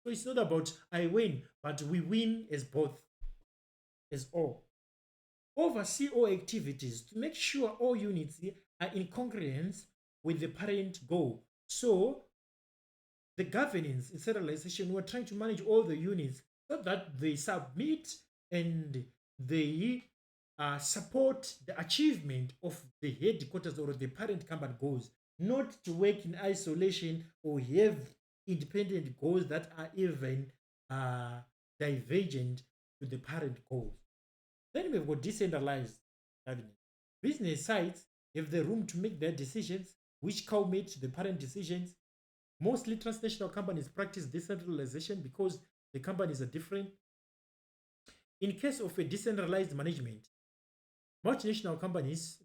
So it's not about I win, but we win as both, as all. Oversee all activities to make sure all units are in congruence with the parent goal. So the governance in centralization, we're trying to manage all the units so that they submit and they support the achievement of the headquarters or the parent company goals, not to work in isolation or have independent goals that are even divergent to the parent goals. Then we've got decentralized governance. Business sites have the room to make their decisions, which culminate to the parent decisions. Mostly transnational companies practice decentralization because the companies are different. In case of a decentralized management, multinational companies,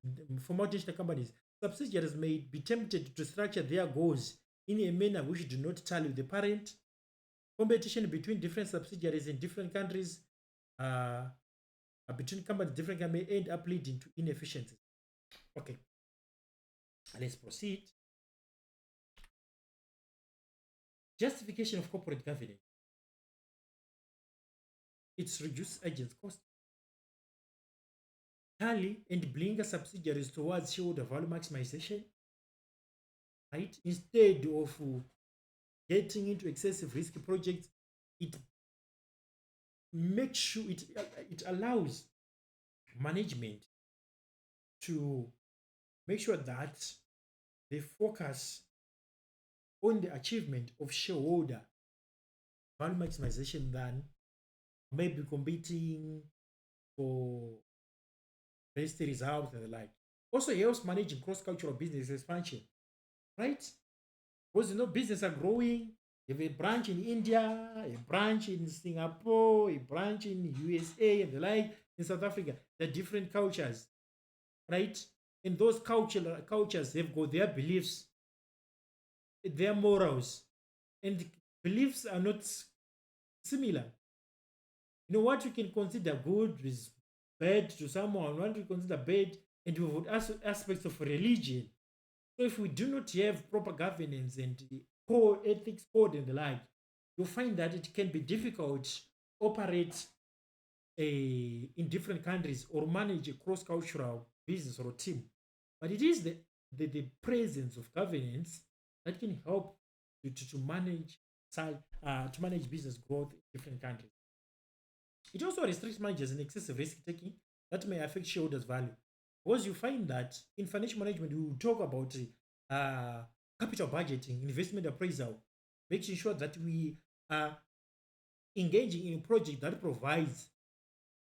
subsidiaries may be tempted to structure their goals in a manner which do not tally with the parent. Competition between different subsidiaries in different countries, between companies, different companies, may end up leading to inefficiency. Okay, let's proceed. Justification of corporate governance. It's reduced agents' cost. Tally and bring subsidiaries towards shareholder value maximization, right? Instead of getting into excessive risky projects, it makes sure it allows management to make sure that they focus on the achievement of shareholder value maximization than maybe competing for best results and the like. Also helps managing cross-cultural business expansion, right? Because business are growing. You have a branch in India, a branch in Singapore, a branch in USA and the like, in South Africa. They're different cultures, right? And those cultures have got their beliefs, their morals, and beliefs are not similar. What you can consider good is bad to someone, what you consider bad, and we've got aspects of religion. So if we do not have proper governance and core ethics code and the like, you'll find that it can be difficult to operate in different countries or manage a cross-cultural business or team. But it is the presence of governance that can help to manage business growth in different countries. It also restricts managers in excessive risk taking that may affect shareholders' value. Because you find that in financial management, we will talk about capital budgeting, investment appraisal, making sure that we are engaging in a project that provides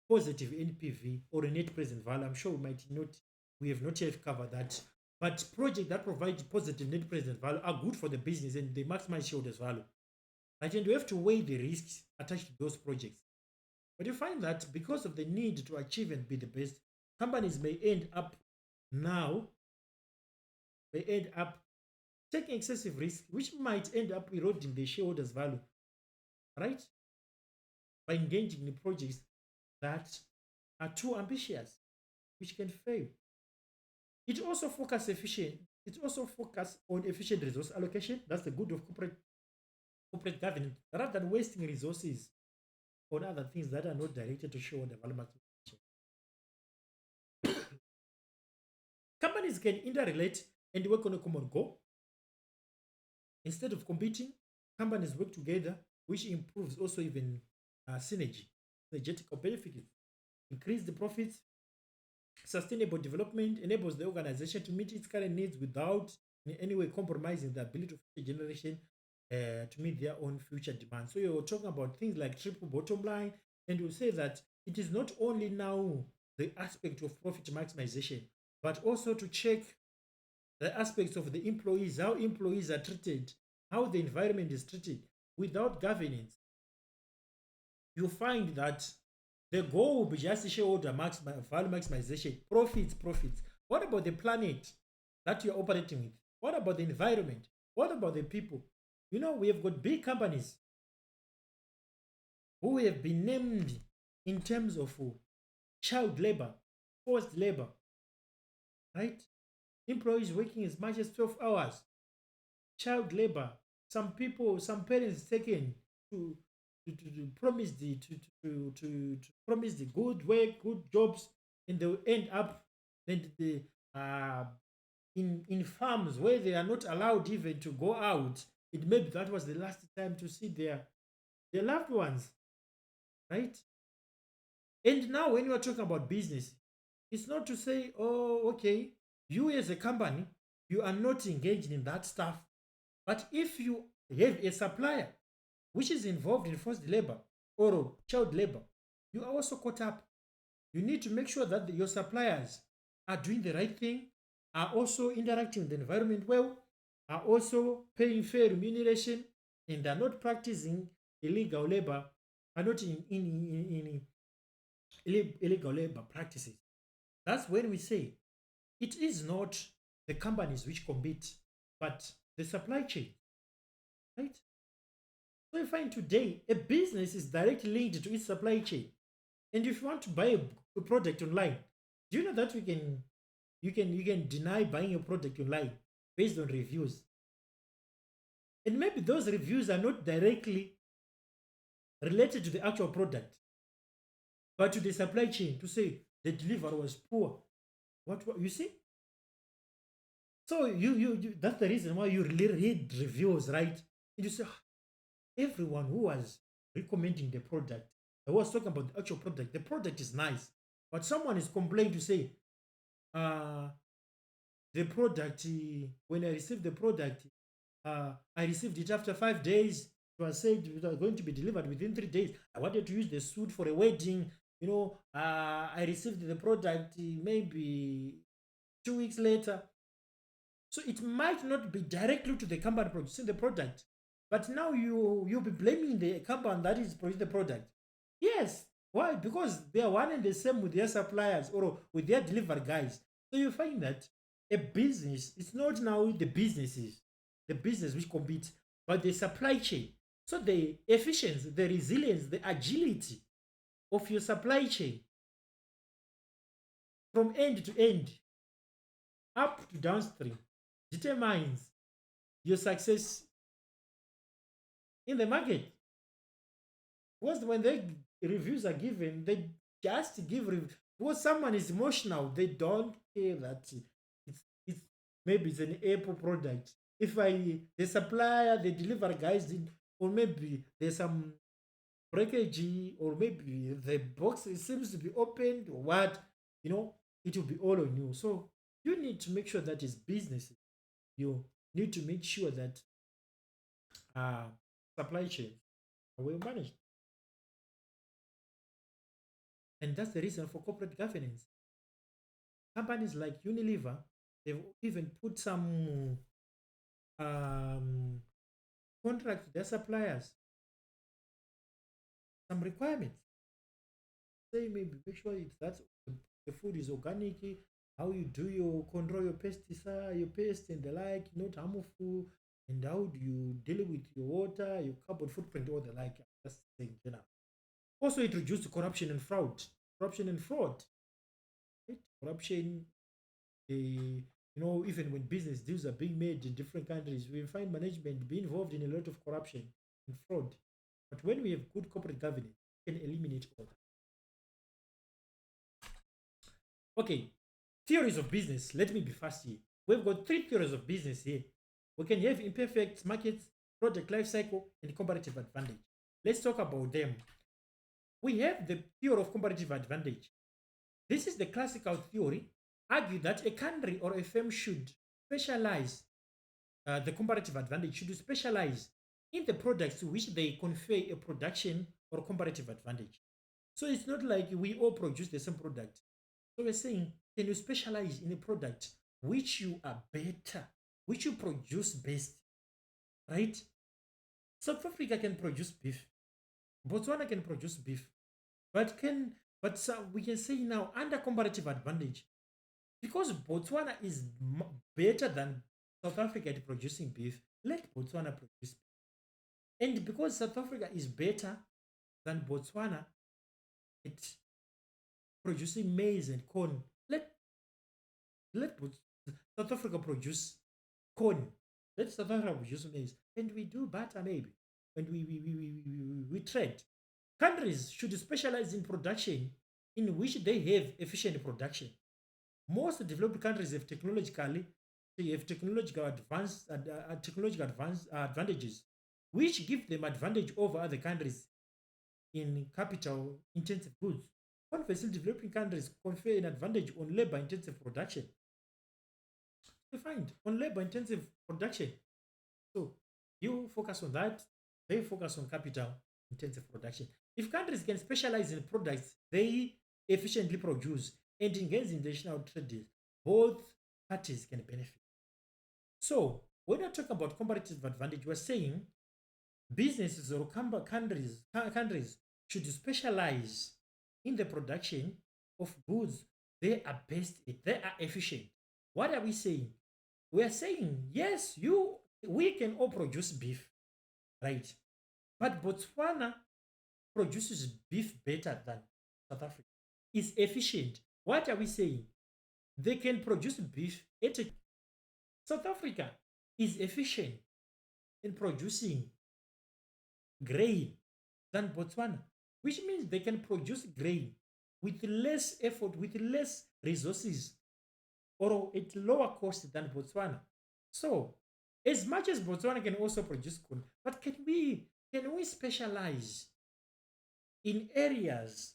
positive NPV or a net present value. I'm sure we might not We have not yet covered that. But projects that provide positive net present value are good for the business and they maximize shareholders' value. Right? And we have to weigh the risks attached to those projects. But you find that because of the need to achieve and be the best, companies may end up taking excessive risk, which might end up eroding the shareholders' value, right? By engaging in projects that are too ambitious, which can fail. It also focus on efficient resource allocation. That's the good of corporate governance, rather than wasting resources on other things that are not directed to shareholder value maximization. Companies can interrelate and work on a common goal. Instead of competing, companies work together, which improves also even synergetical benefits, increase the profits. Sustainable development enables the organization to meet its current needs without in any way compromising the ability of future generation to meet their own future demands. So you're talking about things like triple bottom line, and you say that it is not only now the aspect of profit maximization, but also to check the aspects of the employees, how employees are treated, how the environment is treated. Without governance, you find that the goal will be just shareholder value maximization, profits. What about the planet that you're operating with? What about the environment? What about the people? You know, we have got big companies who have been named in terms of child labor, forced labor, right? Employees working as much as 12 hours, child labor. Some parents taken to promise to promise the good work, good jobs, and they will end up uh, in farms where they are not allowed even to go out. It maybe that was the last time to see their loved ones, right? And now when you are talking about business, it's not to say, oh, okay, you as a company, you are not engaged in that stuff. But if you have a supplier which is involved in forced labor or child labor, you are also caught up. You need to make sure that your suppliers are doing the right thing, are also interacting with the environment well, are also paying fair remuneration, and are not practicing illegal labor, are not in illegal labor practices. That's when we say it is not the companies which compete, but the supply chain, right? So you find today a business is directly linked to its supply chain. And if you want to buy a product online, do you know that you can deny buying a product online based on reviews? And maybe those reviews are not directly related to the actual product, but to the supply chain to say the delivery was poor. What you see? So you that's the reason why you really read reviews, right? And you say, "Ah, everyone who was recommending the product, I was talking about the actual product. The product is nice, but someone is complaining to say, uh, the product, when I received the product, I received it after 5 days. It was said it was going to be delivered within 3 days. I wanted to use the suit for a wedding. I received the product maybe 2 weeks later. So it might not be directly to the company producing the product, but now you'll be blaming the company that is producing the product. Yes. Why? Because they are one and the same with their suppliers or with their delivery guys. So you find that a business, it's not now the business which competes, but the supply chain. So the efficiency, the resilience, the agility of your supply chain from end to end, up to downstream, determines your success in the market. Because when the reviews are given, they just give reviews. Because someone is emotional, they don't care that it's maybe it's an Apple product. If the supplier, the delivery guys did, or maybe there's some breakage, or maybe the box seems to be opened, or what, it will be all on you. So you need to make sure that it's business. You need to make sure that uh, supply chain are well managed. And that's the reason for corporate governance. Companies like Unilever, they've even put some um, contract to their suppliers, some requirements. Say maybe make sure it's that the food is organic, how you do your control your pesticide, your pest and the like, not harmful, and how do you deal with your water, your carbon footprint, all the like. Just saying general. Also, it reduced corruption and fraud. Corruption and fraud. Right? Corruption, even when business deals are being made in different countries, we find management be involved in a lot of corruption and fraud. But when we have good corporate governance, we can eliminate all that. Okay, theories of business. Let me be fast here. We've got three theories of business here. We can have imperfect markets, product life cycle, and comparative advantage. Let's talk about them. We have the theory of comparative advantage. This is the classical theory, argue that a country or a firm should specialize, the comparative advantage should specialize in the products to which they confer a production or comparative advantage. So it's not like we all produce the same product. So we're saying, can you specialize in a product which you are better, which you produce best, right? South Africa can produce beef, Botswana can produce beef, but we can say now under comparative advantage, because Botswana is better than South Africa at producing beef, let Botswana produce. And because South Africa is better than Botswana at producing maize and corn, let South Africa produce corn. Let South Africa produce maize. And we do butter maybe. And we trade. Countries should specialize in production in which they have efficient production. Most developed countries have technological advantages, which give them advantage over other countries in capital intensive goods. Conversely, developing countries confer an advantage on labor intensive production. You find on labor intensive production. So you focus on that, they focus on capital intensive production. If countries can specialize in products they efficiently produce and engage in international trade, both parties can benefit. So when we're talking about comparative advantage, we're saying businesses or countries should specialize in the production of goods they are best at, they are efficient. What are we saying? We are saying yes, we can all produce beef, right? But Botswana produces beef better than South Africa. Is efficient. What are we saying? They can produce beef at a South Africa is efficient in producing grain than Botswana, which means they can produce grain with less effort, with less resources, or at lower cost than Botswana. So, as much as Botswana can also produce corn, but can we specialize in areas,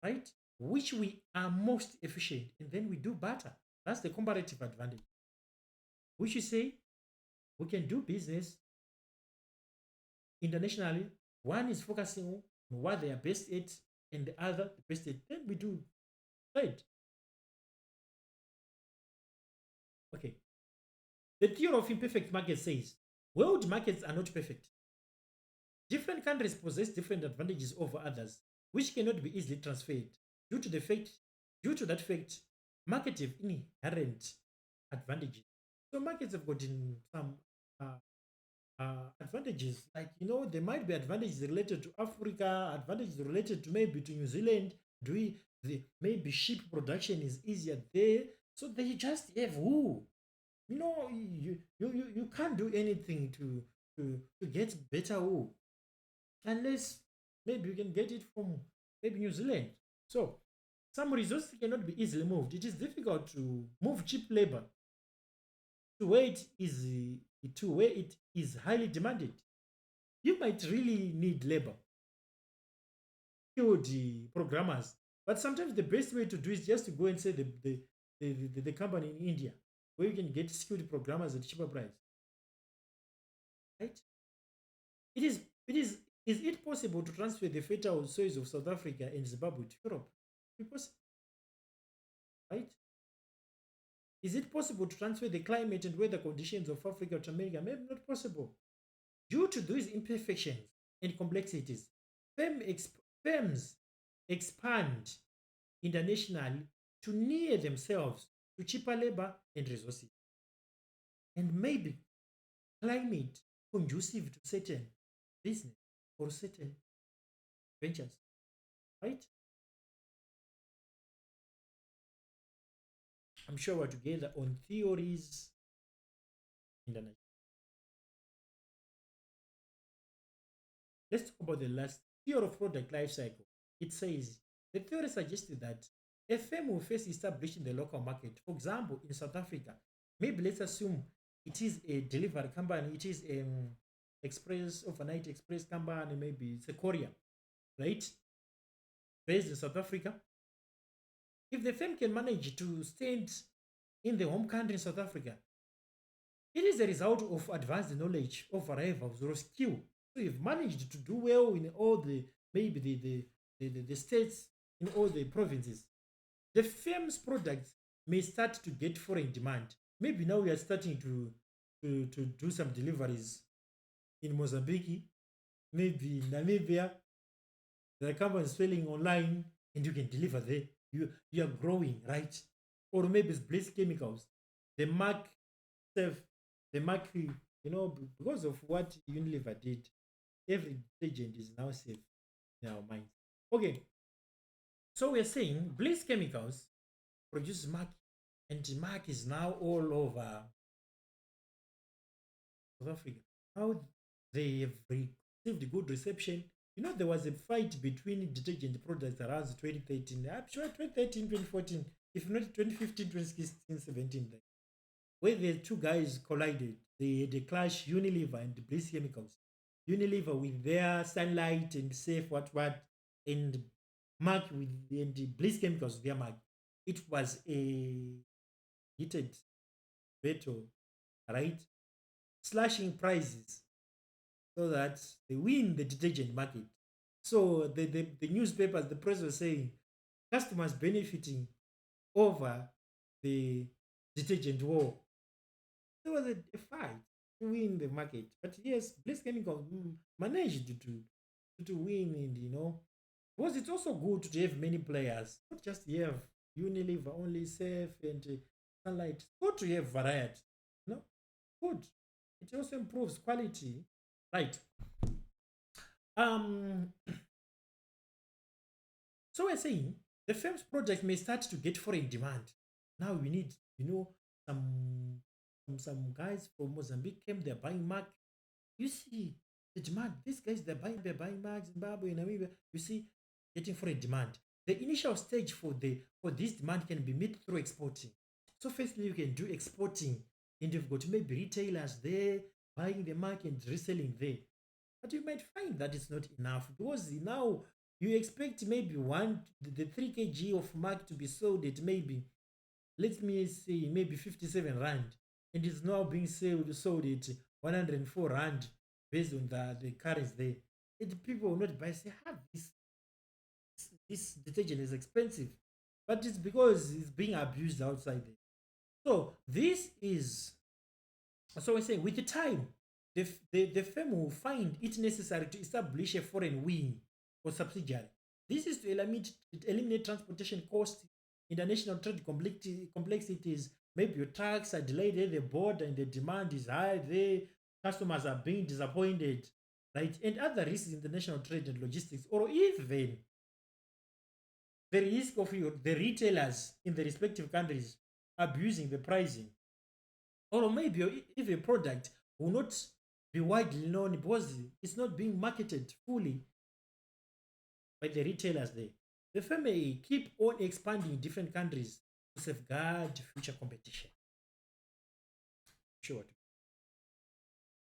right, which we are most efficient, and then we do better? That's the comparative advantage. Which you say we can do business internationally. One is focusing on what they are best at, and the other the best at. Then we do trade. Okay. The theory of imperfect market says world markets are not perfect. Different countries possess different advantages over others, which cannot be easily transferred. Due to the fact, due to that fact, markets have inherent advantages. So markets have gotten some advantages. Like there might be advantages related to Africa, advantages related to maybe to New Zealand. Maybe sheep production is easier there, so they just have who you can't do anything to get better wool unless maybe you can get it from maybe New Zealand. So some resources cannot be easily moved. It is difficult to move cheap labor to where it is highly demanded. You might really need labor, skilled programmers, but sometimes the best way to do is just to go and say the company in India where you can get skilled programmers at cheaper price, right? It is it is it possible to transfer the fertile soils of South Africa and Zimbabwe to Europe? Because right? Is it possible to transfer the climate and weather conditions of Africa to America? Maybe not possible. Due to these imperfections and complexities, firms expand internationally to near themselves to cheaper labor and resources, and maybe climate conducive to certain business or certain ventures, right? I'm sure we're together on theories international. Let's talk about the last theory of product life cycle. It says the theory suggested that a firm will first establish in the local market. For example, in South Africa, maybe let's assume it is a delivery company, it is express overnight express company, maybe it's a courier, right? Based in South Africa. If the firm can manage to stand in the home country in South Africa, it is a result of advanced knowledge of arrivals or skill. So you've managed to do well in all the maybe the states, in all the provinces. The firm's products may start to get foreign demand. Maybe now we are starting to do some deliveries in Mozambique, maybe in Namibia. The company is selling online and you can deliver there. You are growing, right? Or maybe it's Bliss Chemicals. The mark self, the mark, because of what Unilever did, every detergent is now safe in our minds. Okay, so we're saying Bliss Chemicals produces mark, and mark is now all over South Africa. How they have received good reception. There was a fight between detergent products around 2013. I'm sure 2013, 2014, if not 2015, 2016, 17, where the two guys collided. They had a clash, Unilever and Bliss Chemicals. Unilever with their sunlight and safe what, and Mark with and the Bliss Chemicals with their Mark. It was a heated battle, right? Slashing prices so that they win the detergent market. So the newspapers, the press was saying customers benefiting over the detergent war. There was a fight to win the market. But yes, Bliss Chemical managed to win, and because it's also good to have many players, not just have Unilever only, Safe and Sunlight. It's good to have variety. Good. It also improves quality. Right. Um, so we're saying the firm's project may start to get foreign demand. Now we need, some some guys from Mozambique came, they're buying Mac. You see the demand. These guys they're buying Mac, Zimbabwe, Namibia. You see, getting foreign demand. The initial stage for this demand can be met through exporting. So firstly, you can do exporting, and you've got maybe retailers there buying the Mac and reselling there. But you might find that it's not enough, because now you expect maybe the 3 kg of mark to be sold at maybe, let me say, maybe 57 rand, and it's now being sold at 104 rand based on the currency there. And people will not buy, say, this detergent is expensive, but it's because it's being abused outside there. So this is, so we're saying with the time, the firm will find it necessary to establish a foreign wing or subsidiary. This is to eliminate transportation costs, international trade complexities. Maybe your trucks are delayed at the border and the demand is high there. Customers are being disappointed, right? And other risks in the national trade and logistics, or even the risk of the retailers in the respective countries abusing the pricing, or maybe if a product will not be widely known because it's not being marketed fully by the retailers there. The firm may keep on expanding in different countries to safeguard future competition. Sure.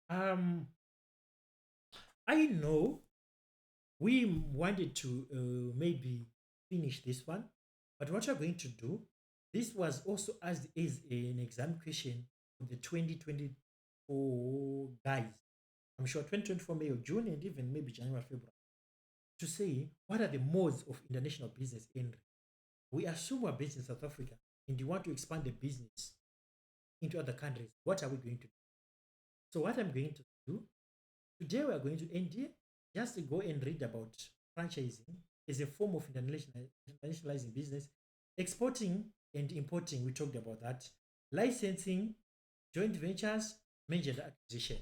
I know we wanted to maybe finish this one, but what you're going to do, this was also asked as an exam question for the 2024 guys. I'm sure 2024 May or June, and even maybe January, February, to say what are the modes of international business entry. We assume we're based in South Africa. and you want to expand the business into other countries, what are we going to do? So what I'm going to do today, we are going to end here. Just to go and read about franchising as a form of internationalizing business, exporting and importing. We talked about that. Licensing, joint ventures, merger and acquisition.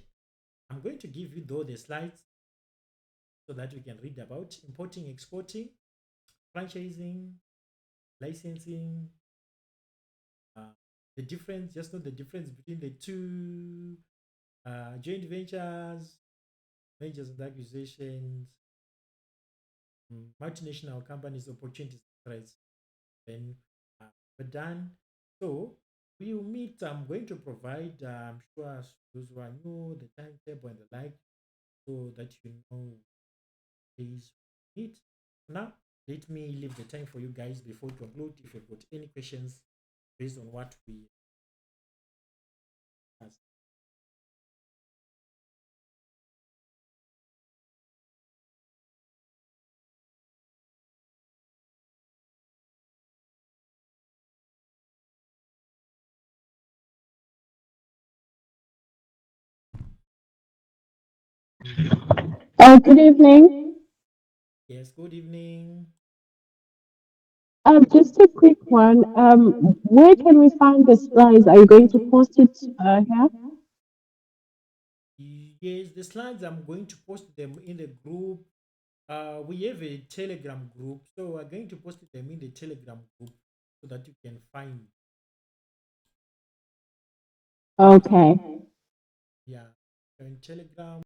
I'm going to give you though the slides so that we can read about importing, exporting, franchising, licensing, the difference, just know the difference between the two, joint ventures, mergers and acquisitions, multinational companies, opportunities, threats. Then we're done. So we'll meet. I'm going to provide, I'm sure those who are new, the timetable and the like, so that you know days we meet. Now, let me leave the time for you guys before we conclude. If you've got any questions based on what we asked. Good evening. Yes, good evening. Just a quick one. Where can we find the slides? Are you going to post it here? Yes, the slides, I'm going to post them in the group. We have a Telegram group, so we're going to post them in the Telegram group so that you can find. Okay. Yeah, in Telegram.